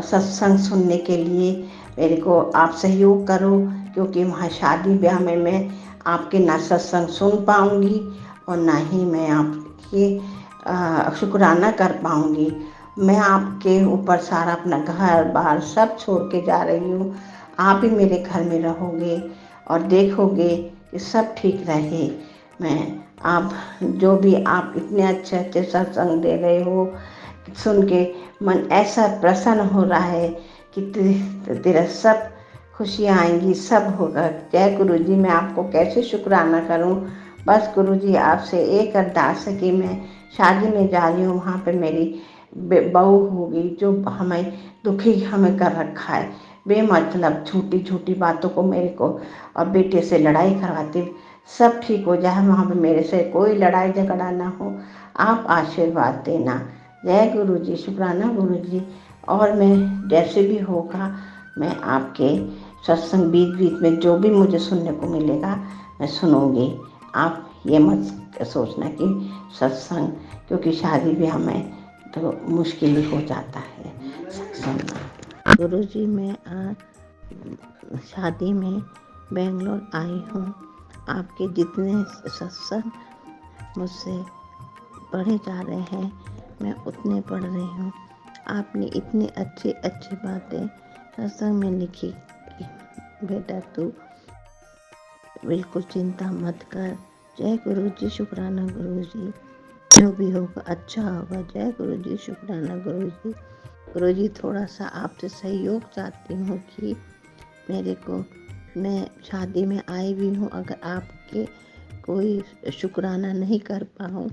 [SPEAKER 2] सत्संग सुनने के लिए मेरे को आप सहयोग करो, क्योंकि वहाँ शादी ब्याह में मैं आपके ना सत्संग सुन पाऊँगी और ना ही मैं आपके शुक्राना कर पाऊँगी। मैं आपके ऊपर सारा अपना घर बार सब छोड़ के जा रही हूँ। आप ही मेरे घर में रहोगे और देखोगे कि सब ठीक रहे। मैं आप जो भी आप इतने अच्छे अच्छे सत्संग दे रहे हो, सुन के मन ऐसा प्रसन्न हो रहा है कि तेरा सब खुशियाँ आएंगी, सब होगा। जय गुरु जी। मैं आपको कैसे शुक्राना करूं। बस गुरु जी, आपसे एक अरदास है कि मैं शादी में जा रही हूँ, वहाँ पे मेरी बहू होगी जो हमें दुखी हमें कर रखा है, बेमतलब छोटी छोटी बातों को मेरे को और बेटे से लड़ाई करवाती। सब ठीक हो जाए, वहाँ पे मेरे से कोई लड़ाई झगड़ा ना हो। आप आशीर्वाद देना। जय गुरु जी। शुक्राना गुरु जी। और मैं जैसे भी होगा, मैं आपके सत्संग बीच बीच में जो भी मुझे सुनने को मिलेगा मैं सुनूंगी। आप ये मत सोचना कि सत्संग, क्योंकि शादी ब्याह में तो मुश्किल ही हो जाता है सत्संग। गुरु जी, मैं आज शादी में बेंगलोर आई हूँ। आपके जितने सत्संग मुझसे पढ़े जा रहे हैं, मैं उतने पढ़ रही हूँ। आपने इतनी अच्छी अच्छी बातें सत्संग में लिखी कि बेटा तू बिल्कुल चिंता मत कर। जय गुरु जी। शुक्राना गुरु जी। जो भी होगा अच्छा होगा। जय गुरु जी। शुक्राना गुरु जी। गुरु जी, थोड़ा सा आपसे सहयोग चाहती हूँ कि मेरे को, मैं शादी में आई भी हूँ, अगर आपके कोई शुक्राना नहीं कर पाऊँ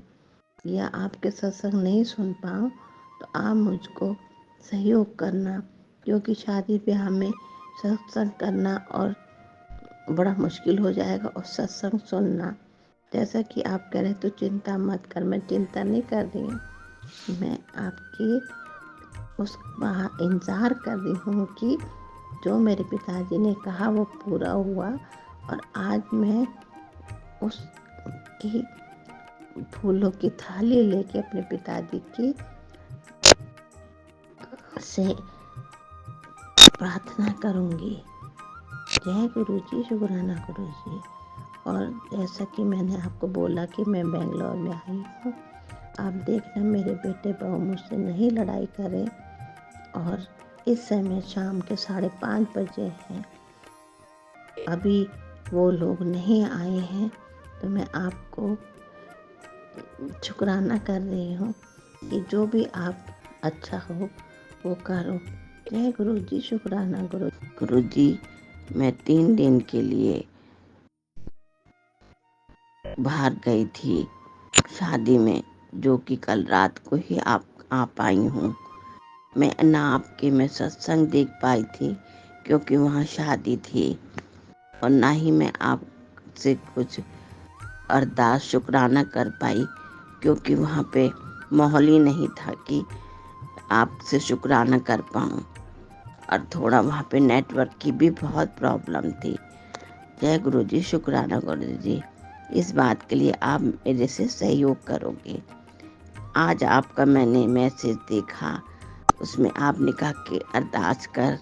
[SPEAKER 2] या आपके सत्संग नहीं सुन पाऊँ तो आप मुझको सहयोग करना, क्योंकि शादी ब्याह में सत्संग करना और बड़ा मुश्किल हो जाएगा और सत्संग सुनना। जैसा कि आप कह रहे तो चिंता मत कर, मैं चिंता नहीं कर रही हूँ। मैं आपकी उस इंतज़ार कर रही हूँ कि जो मेरे पिताजी ने कहा वो पूरा हुआ, और आज मैं उसकी फूलों की थाली लेके अपने पिताजी की से प्रार्थना करूँगी। जय गुरु जी। शुक्राना गुरु जी। और जैसा कि मैंने आपको बोला कि मैं बेंगलोर में आई हूँ, आप देखना मेरे बेटे बहू मुझसे नहीं लड़ाई करें। और इस समय शाम के 5:30 बजे हैं, अभी वो लोग नहीं आए हैं, तो मैं आपको शुक्राना कर रही हूँ कि जो भी आप अच्छा हो वो करो। जय गुरु जी। शुक्राना गुरु।
[SPEAKER 3] गुरु जी, मैं 3 दिन के लिए बाहर गई थी शादी में, जो कि कल रात को ही आप आ पाई हूँ। मैं ना आपके मैं सत्संग देख पाई थी क्योंकि वहाँ शादी थी, और ना ही मैं आपसे कुछ अरदास शुक्राना कर पाई क्योंकि वहाँ पे माहौल ही नहीं था कि आपसे शुक्राना कर पाऊँ, और थोड़ा वहाँ पे नेटवर्क की भी बहुत प्रॉब्लम थी। जय गुरु जी। शुक्राना गुरु जी। इस बात के लिए आप मेरे से सहयोग करोगे। आज आपका मैंने मैसेज देखा, उसमें आपने कहा कि अरदास कर,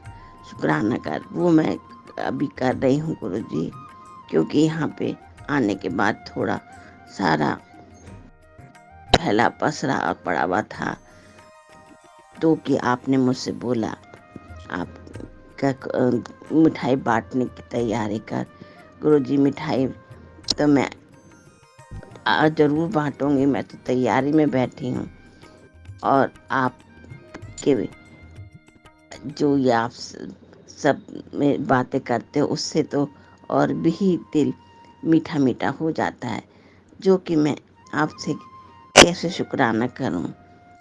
[SPEAKER 3] शुक्राना कर, वो मैं अभी कर रही हूँ गुरु जी, क्योंकि यहाँ पे आने के बाद थोड़ा सारा फैला पसरा और पड़ा हुआ था, तो कि आपने मुझसे बोला आप मिठाई बांटने की तैयारी कर। गुरुजी मिठाई तो मैं ज़रूर बांटूंगी, मैं तो तैयारी में बैठी हूँ। और आपके जो ये आप सब में बातें करते हो उससे तो और भी दिल मीठा मीठा हो जाता है, जो कि मैं आपसे कैसे शुक्राना करूं।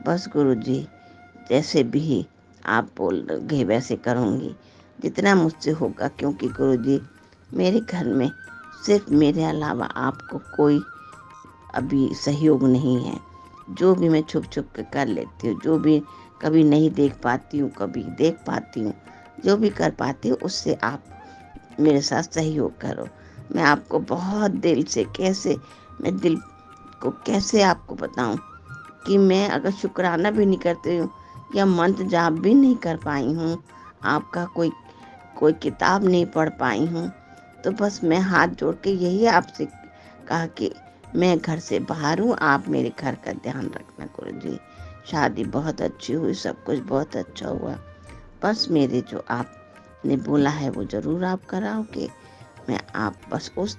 [SPEAKER 3] बस गुरुजी जैसे भी आप बोल गए वैसे करूंगी, जितना मुझसे होगा, क्योंकि गुरुजी मेरे घर में सिर्फ मेरे अलावा आपको कोई अभी सहयोग नहीं है। जो भी मैं छुप छुप के कर लेती हूँ, जो भी कभी नहीं देख पाती हूँ, कभी देख पाती हूँ, जो भी कर पाती हूँ उससे आप मेरे साथ सहयोग करो। मैं आपको बहुत दिल से मैं दिल को कैसे आपको बताऊं कि मैं अगर शुक्राना भी नहीं करती हूँ या मंत्र जाप भी नहीं कर पाई हूँ, आपका कोई किताब नहीं पढ़ पाई हूँ, तो बस मैं हाथ जोड़ के यही आपसे कहा कि मैं घर से बाहर हूँ, आप मेरे घर का ध्यान रखना गुरुजी। शादी बहुत अच्छी हुई, सब कुछ बहुत अच्छा हुआ, बस मेरे जो आपने बोला है वो ज़रूर आप कराओगे। मैं आप बस उस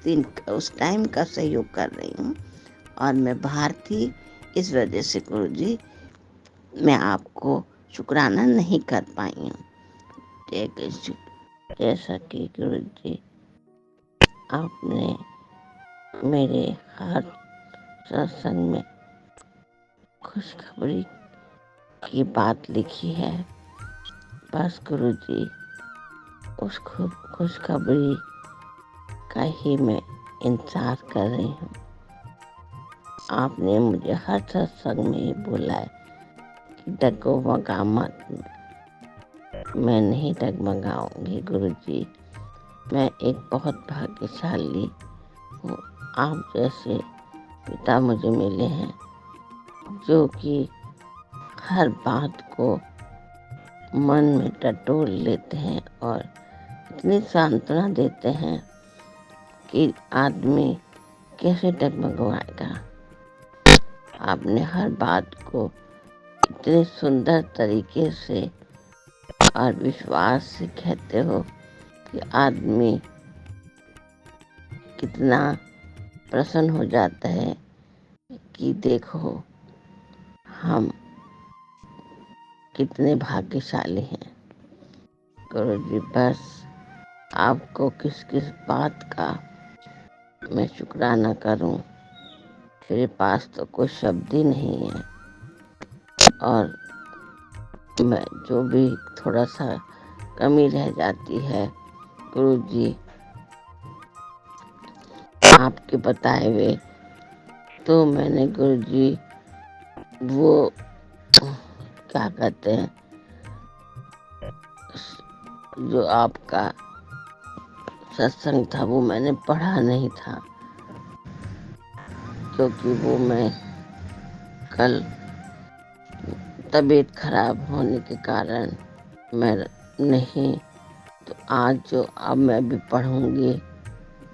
[SPEAKER 3] टाइम का सहयोग कर रही हूँ, और मैं बाहर थी, इस वजह से गुरुजी मैं आपको शुक्राना नहीं कर पाई हूँ। जैसा कि गुरुजी आपने मेरे हर सत्संग में खुशखबरी की बात लिखी है, बस गुरुजी उस खुशखबरी का ही मैं इंतजार कर रही हूँ। आपने मुझे हर सत्संग में ही बोला है कि डगमगा मत। मैं नहीं डगमगाऊंगी गुरुजी। मैं एक बहुत भाग्यशाली हूँ, आप जैसे पिता मुझे मिले हैं, जो कि हर बात को मन में टटोल लेते हैं और इतनी सांत्वना देते हैं कि आदमी कैसे डगमगाएगा। आपने हर बात को इतने सुंदर तरीके से और विश्वास से कहते हो कि आदमी कितना प्रसन्न हो जाता है कि देखो हम कितने भाग्यशाली हैं। गुरुजी बस आपको किस किस बात का मैं शुक्राना करूं, मेरे पास तो कोई शब्द ही नहीं है। और मैं जो भी थोड़ा सा कमी रह जाती है गुरुजी आपके बताए हुए, तो मैंने गुरुजी वो क्या कहते हैं, जो आपका सत्संग था वो मैंने पढ़ा नहीं था, क्योंकि वो मैं कल तबीयत खराब होने के कारण मैं नहीं, तो आज जो अब मैं भी पढ़ूंगी,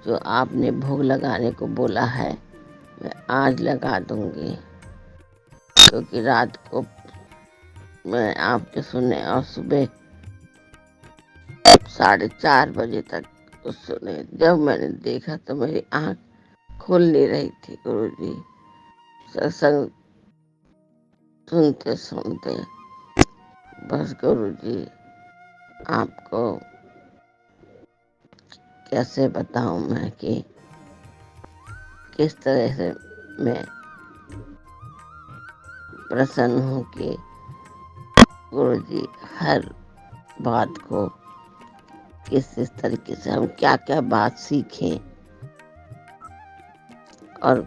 [SPEAKER 3] जो आपने भोग लगाने को बोला है मैं आज लगा दूंगी, क्योंकि रात को मैं आपके सुने और सुबह 4:30 बजे तक सुने। जब मैंने देखा तो मेरी आँख खुल नहीं रही थी गुरुजी, सत्संग सुनते सुनते। बस गुरुजी आपको कैसे बताऊं मैं कि किस तरह से मैं प्रसन्न हूँ कि गुरुजी हर बात को किस तरीके से हम क्या क्या बात सीखें और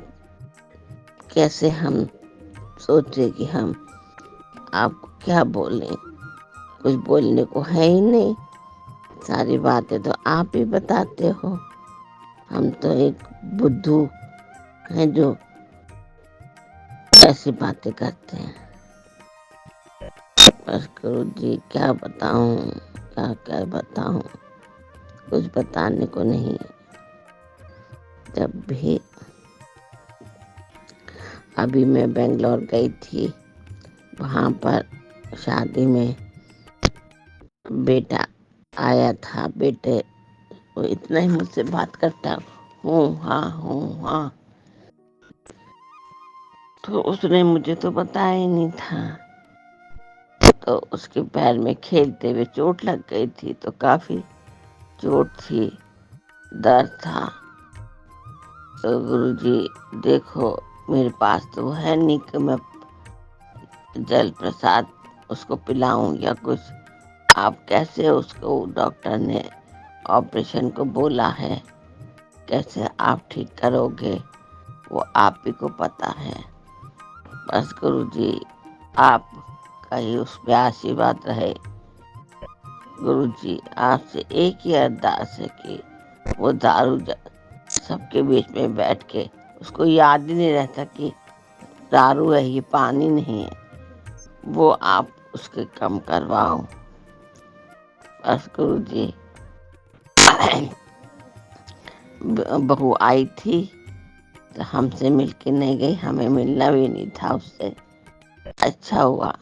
[SPEAKER 3] कैसे हम सोचे कि हम आपको क्या बोलें। कुछ बोलने को है ही नहीं, सारी बातें तो आप ही बताते हो। हम तो एक बुद्धू हैं जो ऐसी बातें करते हैं। बस गुरुजी क्या बताऊं, क्या क्या बताऊं, कुछ बताने को नहीं है। जब भी अभी मैं बेंगलोर गई थी, वहाँ पर शादी में बेटा आया था। बेटे वो इतना ही मुझसे बात करता, हूँ हाँ। तो उसने मुझे तो बताया ही नहीं था। तो उसके पैर में खेलते हुए चोट लग गई थी, तो काफी चोट थी, दर्द था। तो गुरुजी देखो, मेरे पास तो है नहीं कि मैं जल प्रसाद उसको पिलाऊं या कुछ। आप कैसे उसको, डॉक्टर ने ऑपरेशन को बोला है, कैसे आप ठीक करोगे, वो आप ही को पता है। बस गुरुजी आपका ही उस पे आशीर्वाद रहे। गुरुजी आपसे एक ही अरदास है कि वो सबके बीच में बैठ के, उसको याद ही नहीं रहता कि दारू है, ये पानी नहीं है, वो आप उसके कम करवाओ। बस गुरुजी बहू आई थी तो हमसे मिलके नहीं गई, हमें मिलना भी नहीं था उससे। अच्छा हुआ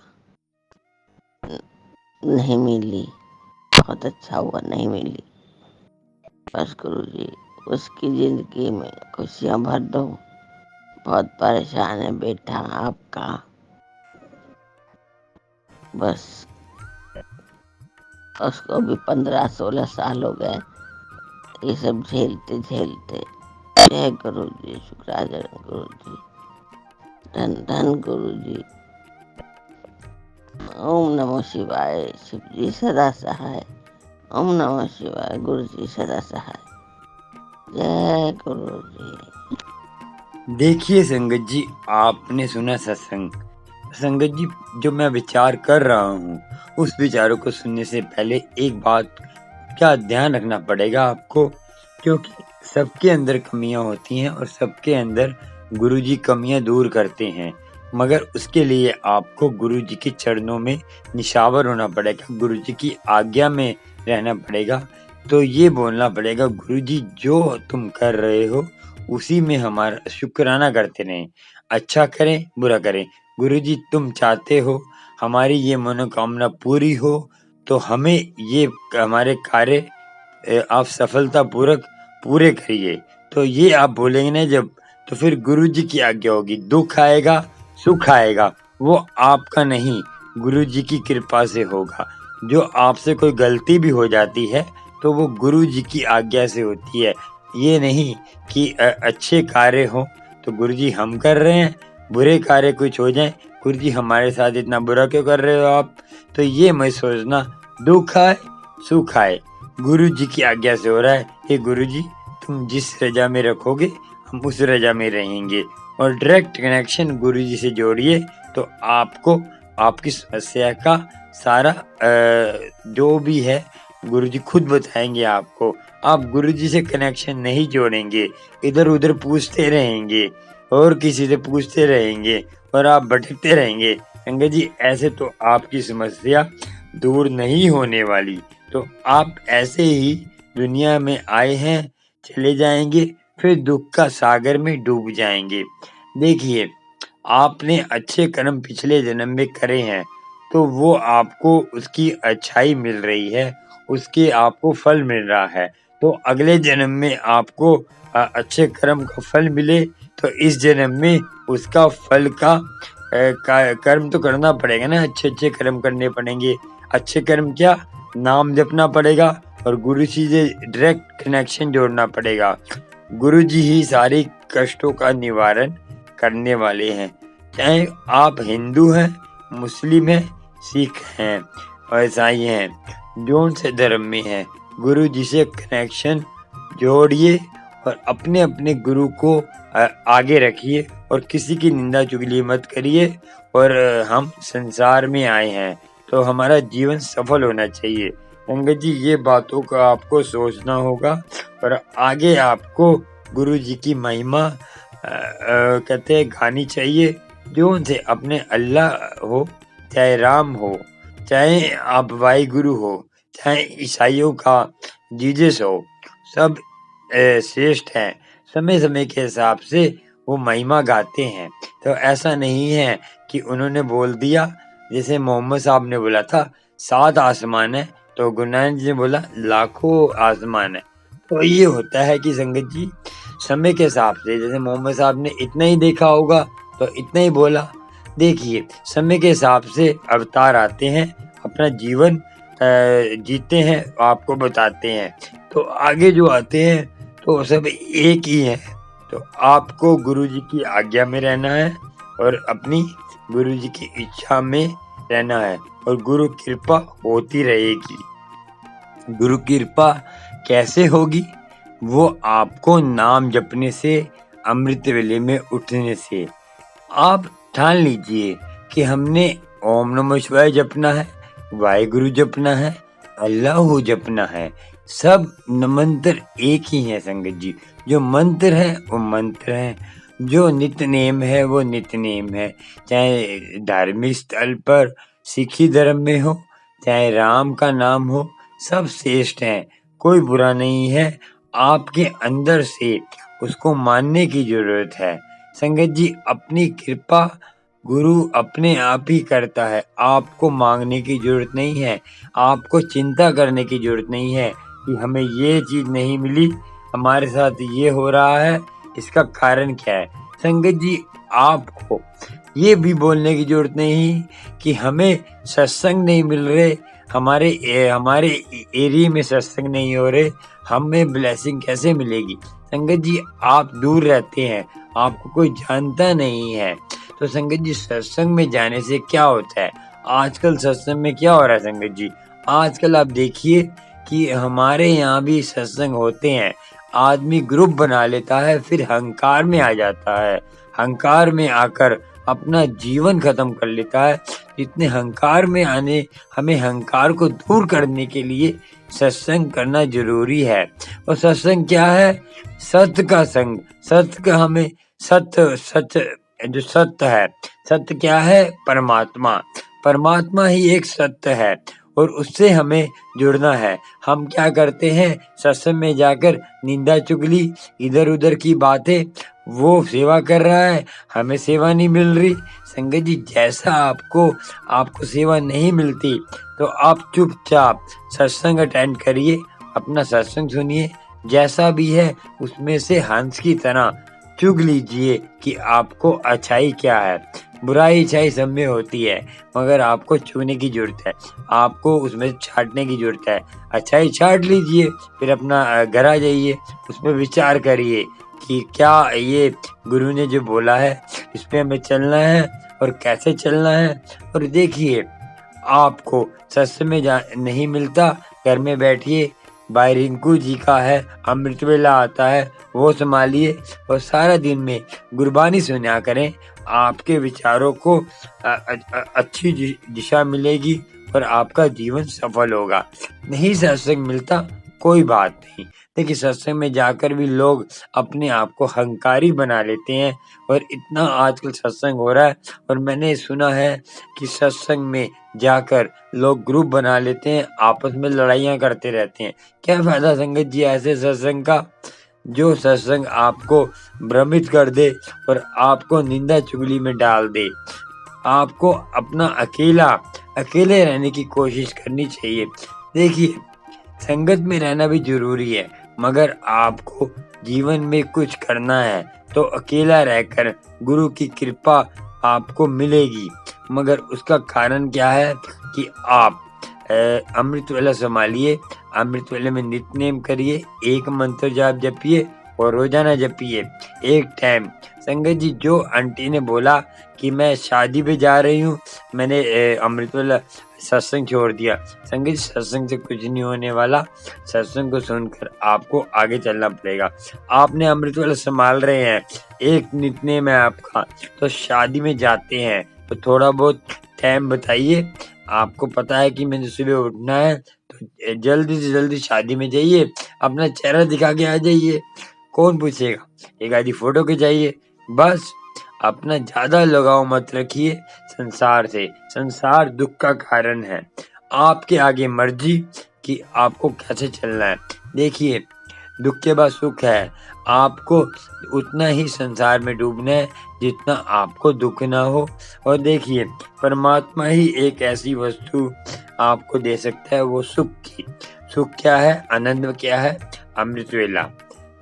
[SPEAKER 3] नहीं मिली, बहुत अच्छा हुआ नहीं मिली। बस गुरुजी उसकी जिंदगी में खुशियां भर दो। बहुत परेशान है बेटा आपका। बस उसको भी 15-16 साल हो गए ये सब झेलते झेलते। जय गुरु जी, शुक्राचार्य गुरु जी, धन धन गुरु जी। ओम नमो शिवाय। शिव जी सदा सहाय। ओम नमः शिवाय। गुरु जी सदा सहाय। जय गुरु जी।
[SPEAKER 1] देखिए संगत जी, आपने सुना सत्संग। संगत जी, जो मैं विचार कर रहा हूँ उस विचारों को सुनने से पहले एक बात क्या ध्यान रखना पड़ेगा आपको, क्योंकि सबके अंदर कमियां होती हैं और सबके अंदर गुरुजी कमियां दूर करते हैं, मगर उसके लिए आपको गुरुजी के चरणों में निशावर होना पड़ेगा, गुरुजी की आज्ञा में रहना पड़ेगा। तो ये बोलना पड़ेगा, गुरुजी जो तुम कर रहे हो उसी में हमारा शुक्राना करते रहें, अच्छा करें बुरा करें। गुरुजी तुम चाहते हो हमारी ये मनोकामना पूरी हो, तो हमें ये हमारे कार्य आप सफलतापूर्वक पूरे करिए। तो ये आप बोलेंगे ना जब, तो फिर गुरुजी की आज्ञा होगी। दुख आएगा सुख आएगा, वो आपका नहीं, गुरुजी की कृपा से होगा। जो आपसे कोई गलती भी हो जाती है तो वो गुरुजी की आज्ञा से होती है। ये नहीं कि अच्छे कार्य हो तो गुरुजी हम कर रहे हैं, बुरे कार्य कुछ हो जाए गुरुजी हमारे साथ इतना बुरा क्यों कर रहे हो आप। तो ये मत सोचना, दुख आए सुख आए गुरुजी की आज्ञा से हो रहा है। हे गुरुजी तुम जिस रजा में रखोगे हम उस रजा में रहेंगे, और डायरेक्ट कनेक्शन गुरुजी से जोड़िए तो आपको आपकी समस्या का सारा जो भी है गुरुजी खुद बताएंगे आपको। आप गुरुजी से कनेक्शन नहीं जोड़ेंगे, इधर उधर पूछते रहेंगे और किसी से पूछते रहेंगे और आप भटकते रहेंगे। संगत जी ऐसे तो आपकी समस्या दूर नहीं होने वाली। तो आप ऐसे ही दुनिया में आए हैं, चले जाएंगे, फिर दुख का सागर में डूब जाएंगे। देखिए आपने अच्छे कर्म पिछले जन्म में करे हैं तो वो आपको उसकी अच्छाई मिल रही है, उसके आपको फल मिल रहा है। तो अगले जन्म में आपको अच्छे कर्म का फल मिले तो इस जन्म में उसका फल का कर्म तो करना पड़ेगा ना, अच्छे अच्छे कर्म करने पड़ेंगे। अच्छे कर्म क्या, नाम जपना पड़ेगा और गुरु जी से डायरेक्ट कनेक्शन जोड़ना पड़ेगा। गुरु जी ही सारे कष्टों का निवारण करने वाले हैं। चाहे आप हिंदू हैं, मुस्लिम हैं, सिख हैं और ईसाई हैं, जौन से धर्म में हैं, गुरु जी से कनेक्शन जोड़िए और अपने अपने गुरु को आगे रखिए और किसी की निंदा चुगली मत करिए। और हम संसार में आए हैं तो हमारा जीवन सफल होना चाहिए। संगत जी ये बातों का आपको सोचना होगा और आगे आपको गुरु जी की महिमा कहते हैं गानी चाहिए। जो उनसे अपने अल्लाह हो, चाहे राम हो, चाहे आप वाई गुरु हो, चाहे ईसाइयों का जीसस हो, सब श्रेष्ठ हैं। समय समय के हिसाब से वो महिमा गाते हैं। तो ऐसा नहीं है कि उन्होंने बोल दिया, जैसे मोहम्मद साहब ने बोला था 7 आसमान है, तो गुरु नानक जी ने बोला लाखों आसमान है। तो ये होता है कि संगत जी समय के हिसाब से, जैसे मोहम्मद साहब ने इतना ही देखा होगा तो इतना ही बोला। देखिए समय के हिसाब से अवतार आते हैं, अपना जीवन जीते हैं, आपको बताते हैं। तो आगे जो आते हैं तो सब एक ही है। तो आपको गुरु जी की आज्ञा में रहना है और अपनी गुरु जी की इच्छा में रहना है, और गुरु कृपा होती रहेगी। गुरु कृपा कैसे होगी? वो आपको नाम जपने से, अमृत वेले में उठने से। आप ठान लीजिए कि हमने ओम नमः शिवाय जपना है, वाहिगुरु जपना है, अल्लाह जपना है। सब मंत्र एक ही है संगत जी। जो मंत्र है वो मंत्र है, जो नित्य नेम है वो नित्य नेम है। चाहे धार्मिक स्थल पर सिखी धर्म में हो, चाहे राम का नाम हो, सब श्रेष्ठ है, कोई बुरा नहीं है। आपके अंदर से उसको मानने की जरूरत है। संगत जी अपनी कृपा गुरु अपने आप ही करता है। आपको मांगने की जरूरत नहीं है, आपको चिंता करने की जरूरत नहीं है कि हमें ये चीज नहीं मिली, हमारे साथ ये हो रहा है, इसका कारण क्या है। संगत जी आपको ये भी बोलने की जरूरत नहीं कि हमें सत्संग नहीं मिल रहे, हमारे एरिया में सत्संग नहीं हो रहे, हमें ब्लेसिंग कैसे मिलेगी। संगत जी आप दूर रहते हैं, आपको कोई जानता नहीं है। तो संगत जी सत्संग में जाने से क्या होता है? आजकल सत्संग में क्या हो रहा है संगत जी? आजकल आप देखिए कि हमारे यहाँ भी सत्संग होते हैं, आदमी ग्रुप बना लेता है, फिर हंकार में आ जाता है, हंकार में आकर अपना जीवन खत्म कर लेता है। इतने हंकार में आने, हमें हंकार को दूर करने के लिए सत्संग करना जरूरी है। और सत्संग क्या है? सत्य का संग। सत्य का हमें सत्य जो सत्य है, सत्य क्या है? परमात्मा। परमात्मा ही एक सत्य है और उससे हमें जुड़ना है। हम क्या करते हैं? सत्संग में जाकर निंदा चुगली, इधर उधर की बातें, वो सेवा कर रहा है, हमें सेवा नहीं मिल रही। संगत जी जैसा आपको सेवा नहीं मिलती तो आप चुपचाप सत्संग अटेंड करिए, अपना सत्संग सुनिए, जैसा भी है उसमें से हंस की तरह चुग लीजिए कि आपको अच्छाई क्या है। बुराई अच्छाई सब में होती है, मगर आपको चुगने की जरूरत है, आपको उसमें छांटने की जरूरत है। अच्छाई छांट लीजिए, फिर अपना घर आ जाइए, उसमें विचार करिए कि क्या ये गुरु ने जो बोला है इस पे हमें चलना है और कैसे चलना है। और देखिए आपको सत्संग में नहीं मिलता, घर में बैठिए, भाई रिंकू जी का है अमृत वेला आता है, वो संभालिए और सारा दिन में गुरबानी सुना करें। आपके विचारों को अच्छी दिशा मिलेगी और आपका जीवन सफल होगा। नहीं सत्संग मिलता कोई बात नहीं। देखिए सत्संग में जाकर भी लोग अपने आप को हंकारी बना लेते हैं, और इतना आजकल सत्संग हो रहा है, और मैंने सुना है कि सत्संग में जाकर लोग ग्रुप बना लेते हैं, आपस में लड़ाइयाँ करते रहते हैं। क्या फायदा संगत जी ऐसे सत्संग का? जो सत्संग आपको भ्रमित कर दे और आपको निंदा चुगली में डाल दे। आपको अपना अकेले रहने की कोशिश करनी चाहिए। देखिए संगत में रहना भी जरूरी है, मगर आपको जीवन में कुछ करना है तो अकेला रहकर गुरु की कृपा आपको मिलेगी। मगर उसका कारण क्या है कि आप अमृत वेला संभालिए, अमृत वेले में नित्य नेम करिए, एक मंत्र जाप जपिए और रोजाना जपिए एक टाइम। संगत जी जो आंटी ने बोला कि मैं शादी पे जा रही हूँ, मैंने अमृत वेला सत्संग छोड़ दिया, संगत जी सत्संग से कुछ नहीं होने वाला। सत्संग को सुनकर आपको आगे चलना पड़ेगा। आपने अमृत वेला संभाल रहे हैं, एक नित्य नेम है आपका, तो शादी में जाते हैं तो थोड़ा बहुत टाइम बताइए। आपको पता है कि मैंने सुबह उठना है, तो जल्दी से जल्दी शादी में जाइए, अपना चेहरा दिखा के आ जाइए, कौन पूछेगा, एक आधी फोटो खिंचाइए बस। अपना ज्यादा लगाव मत रखिए संसार से, संसार दुख का कारण है। आपके आगे मर्जी कि आपको कैसे चलना है। देखिए दुख के बाद सुख है। आपको उतना ही संसार में डूबना है जितना आपको दुख ना हो। और देखिए, परमात्मा ही एक ऐसी वस्तु आपको दे सकता है वो सुख की। सुख क्या है, आनंद क्या है, अमृत वेला।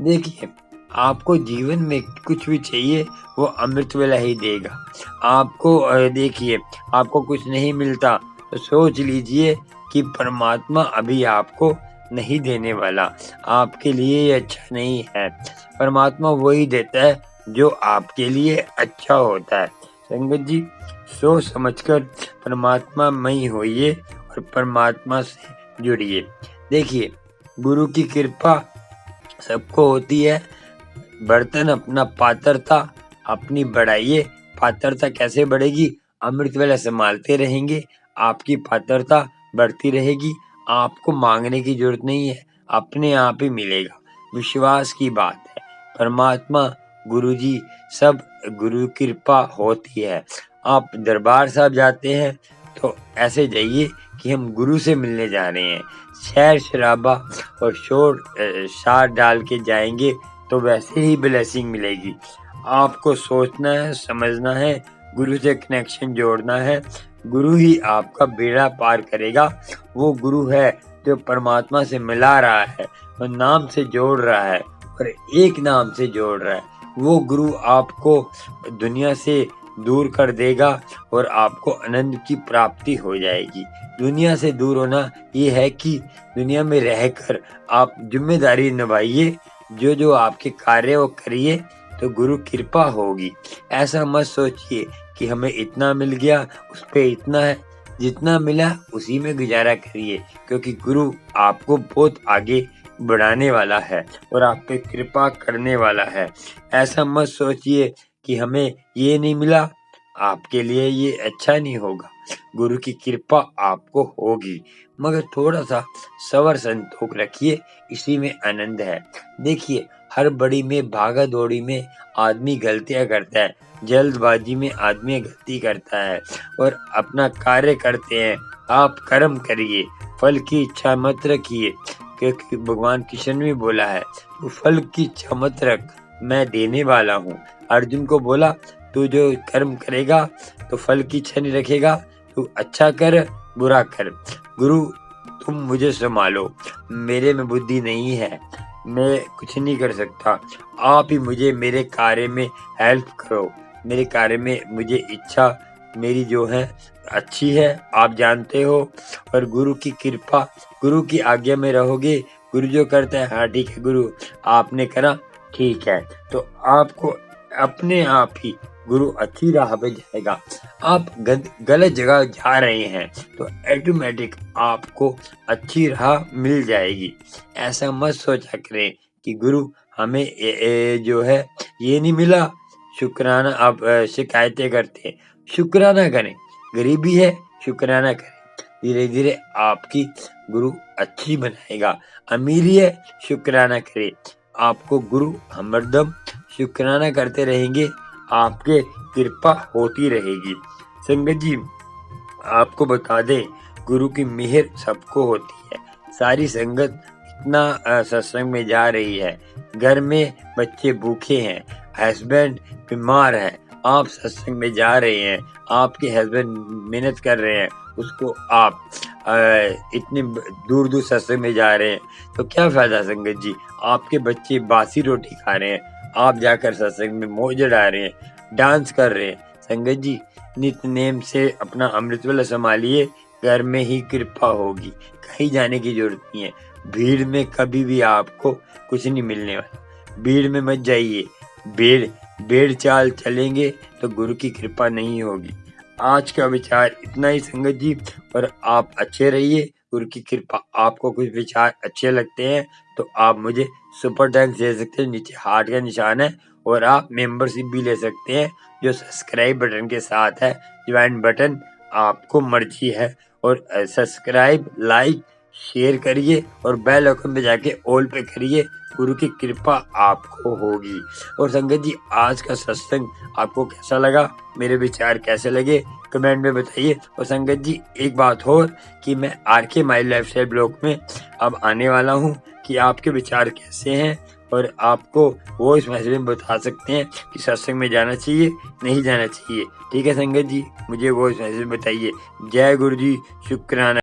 [SPEAKER 1] देखिए, आपको जीवन में कुछ भी चाहिए वो अमृत वेला ही देगा आपको। देखिए, आपको कुछ नहीं मिलता तो सोच लीजिए कि परमात्मा अभी आपको नहीं देने वाला, आपके लिए ये अच्छा नहीं है। परमात्मा वही देता है जो आपके लिए अच्छा होता है। संगत जी, सोच समझकर परमात्मा मई होइए और परमात्मा से जुड़िए। देखिए, गुरु की कृपा सबको होती है। बर्तन अपना पात्रता अपनी बढ़ाइए। पात्रता कैसे बढ़ेगी? अमृत वेला संभालते रहेंगे, आपकी पात्रता बढ़ती रहेगी। आपको मांगने की जरूरत नहीं है, अपने आप ही मिलेगा। विश्वास की बात है। परमात्मा, गुरु जी, सब गुरु की कृपा होती है। आप दरबार साहब जाते हैं तो ऐसे जाइए कि हम गुरु से मिलने जा रहे हैं। शहर शराबा और शोर शार डाल के जाएंगे तो वैसे ही ब्लेसिंग मिलेगी। आपको सोचना है, समझना है, गुरु से कनेक्शन जोड़ना है। गुरु ही आपका बेड़ा पार करेगा। वो गुरु है जो परमात्मा से मिला रहा है और नाम से जोड़ रहा है और एक नाम से जोड़ रहा है। वो गुरु आपको दुनिया से दूर कर देगा और आपको आनंद की प्राप्ति हो जाएगी। दुनिया से दूर होना ये है कि दुनिया में रहकर आप जिम्मेदारी निभाइए, जो जो आपके कार्य वो करिए तो गुरु कृपा होगी। ऐसा मत सोचिए कि हमें इतना मिल गया, उस पे इतना है। जितना मिला उसी में गुजारा करिए, क्योंकि गुरु आपको बहुत आगे बढ़ाने वाला है और आप पे कृपा करने वाला है। ऐसा मत सोचिए कि हमें ये नहीं मिला, आपके लिए ये अच्छा नहीं होगा। गुरु की कृपा आपको होगी, मगर थोड़ा सा सबर संतोष रखिए, इसी में आनंद है। देखिए, हर बड़ी में भागा दौड़ी में आदमी गलतियां करता है, जल्दबाजी में आदमी गलती करता है और अपना कार्य करते हैं। आप कर्म करिए, फल की इच्छा मत रखिए, क्योंकि भगवान कृष्ण ने बोला है तो फल की इच्छा मत रख, मैं देने वाला हूँ। अर्जुन को बोला तू जो कर्म करेगा तो फल की इच्छा नहीं रखेगा, तू अच्छा कर बुरा कर। गुरु, तुम मुझे संभालो, मेरे में बुद्धि नहीं है, मैं कुछ नहीं कर सकता। आप ही मुझे मेरे कार्य में हेल्प करो, मेरे कार्य में मुझे इच्छा मेरी जो है अच्छी है, आप जानते हो। और गुरु की कृपा, गुरु की आज्ञा में रहोगे। गुरु जो करता है, हाँ ठीक है गुरु आपने करा, ठीक है, तो आपको अपने आप ही गुरु अच्छी राह पे जाएगा। आप गलत जगह जा रहे हैं तो ऑटोमेटिक आपको अच्छी राह मिल जाएगी। ऐसा मत सोचा करें कि गुरु हमें जो है ये नहीं मिला, शुक्राना आप शिकायतें करते। शुक्राना करें, गरीबी है शुक्राना करें, धीरे धीरे आपकी गुरु अच्छी बनाएगा। अमीरी है शुक्राना करें, आपको गुरु हरदम शुक्राना करते रहेंगे, आपके कृपा होती रहेगी। संगत जी, आपको बता दें, गुरु की मेहर सबको होती है। सारी संगत इतना सत्संग में जा रही है, घर में बच्चे भूखे हैं, हस्बैंड बीमार है, आप सत्संग में जा रहे हैं, आपके हस्बैंड मेहनत कर रहे हैं, उसको आप इतने दूर दूर सत्संग में जा रहे हैं, तो क्या फायदा संगत जी। आपके बच्चे बासी रोटी खा रहे हैं, आप जाकर सत्संग में मौज उड़ा रहे हैं, डांस कर रहे हैं। संगत जी, नित्य नेम से अपना अमृत वेला संभालिए, घर में ही कृपा होगी, कहीं जाने की जरूरत नहीं है। भीड़ में कभी भी आपको कुछ नहीं मिलने वाला, भीड़ में मत जाइए। बेड़ चाल चलेंगे तो गुरु की कृपा नहीं होगी। आज का विचार इतना ही संगत जी, और आप अच्छे रहिए, गुरु की कृपा। आपको कुछ विचार अच्छे लगते हैं तो आप मुझे सुपर थैंक्स दे सकते हैं, नीचे हार्ट का निशान है, और आप मेंबरशिप भी ले सकते हैं जो सब्सक्राइब बटन के साथ है। ज्वाइन बटन आपको मर्जी है, और सब्सक्राइब, लाइक, शेयर करिए और बेल आइकन पे जाके ऑल पे करिए, गुरु की कृपा आपको होगी। और संगत जी, आज का सत्संग आपको कैसा लगा, मेरे विचार कैसे लगे, कमेंट में बताइए। और संगत जी, एक बात और कि मैं आरके माई लाइफस्टाइल ब्लॉग में अब आने वाला हूँ, कि आपके विचार कैसे हैं और आपको वॉइस मैसेज में बता सकते हैं कि सत्संग में जाना चाहिए नहीं जाना चाहिए। ठीक है संगत जी, मुझे वॉइस मैसेज बताइए। जय गुरु जी, शुक्राना।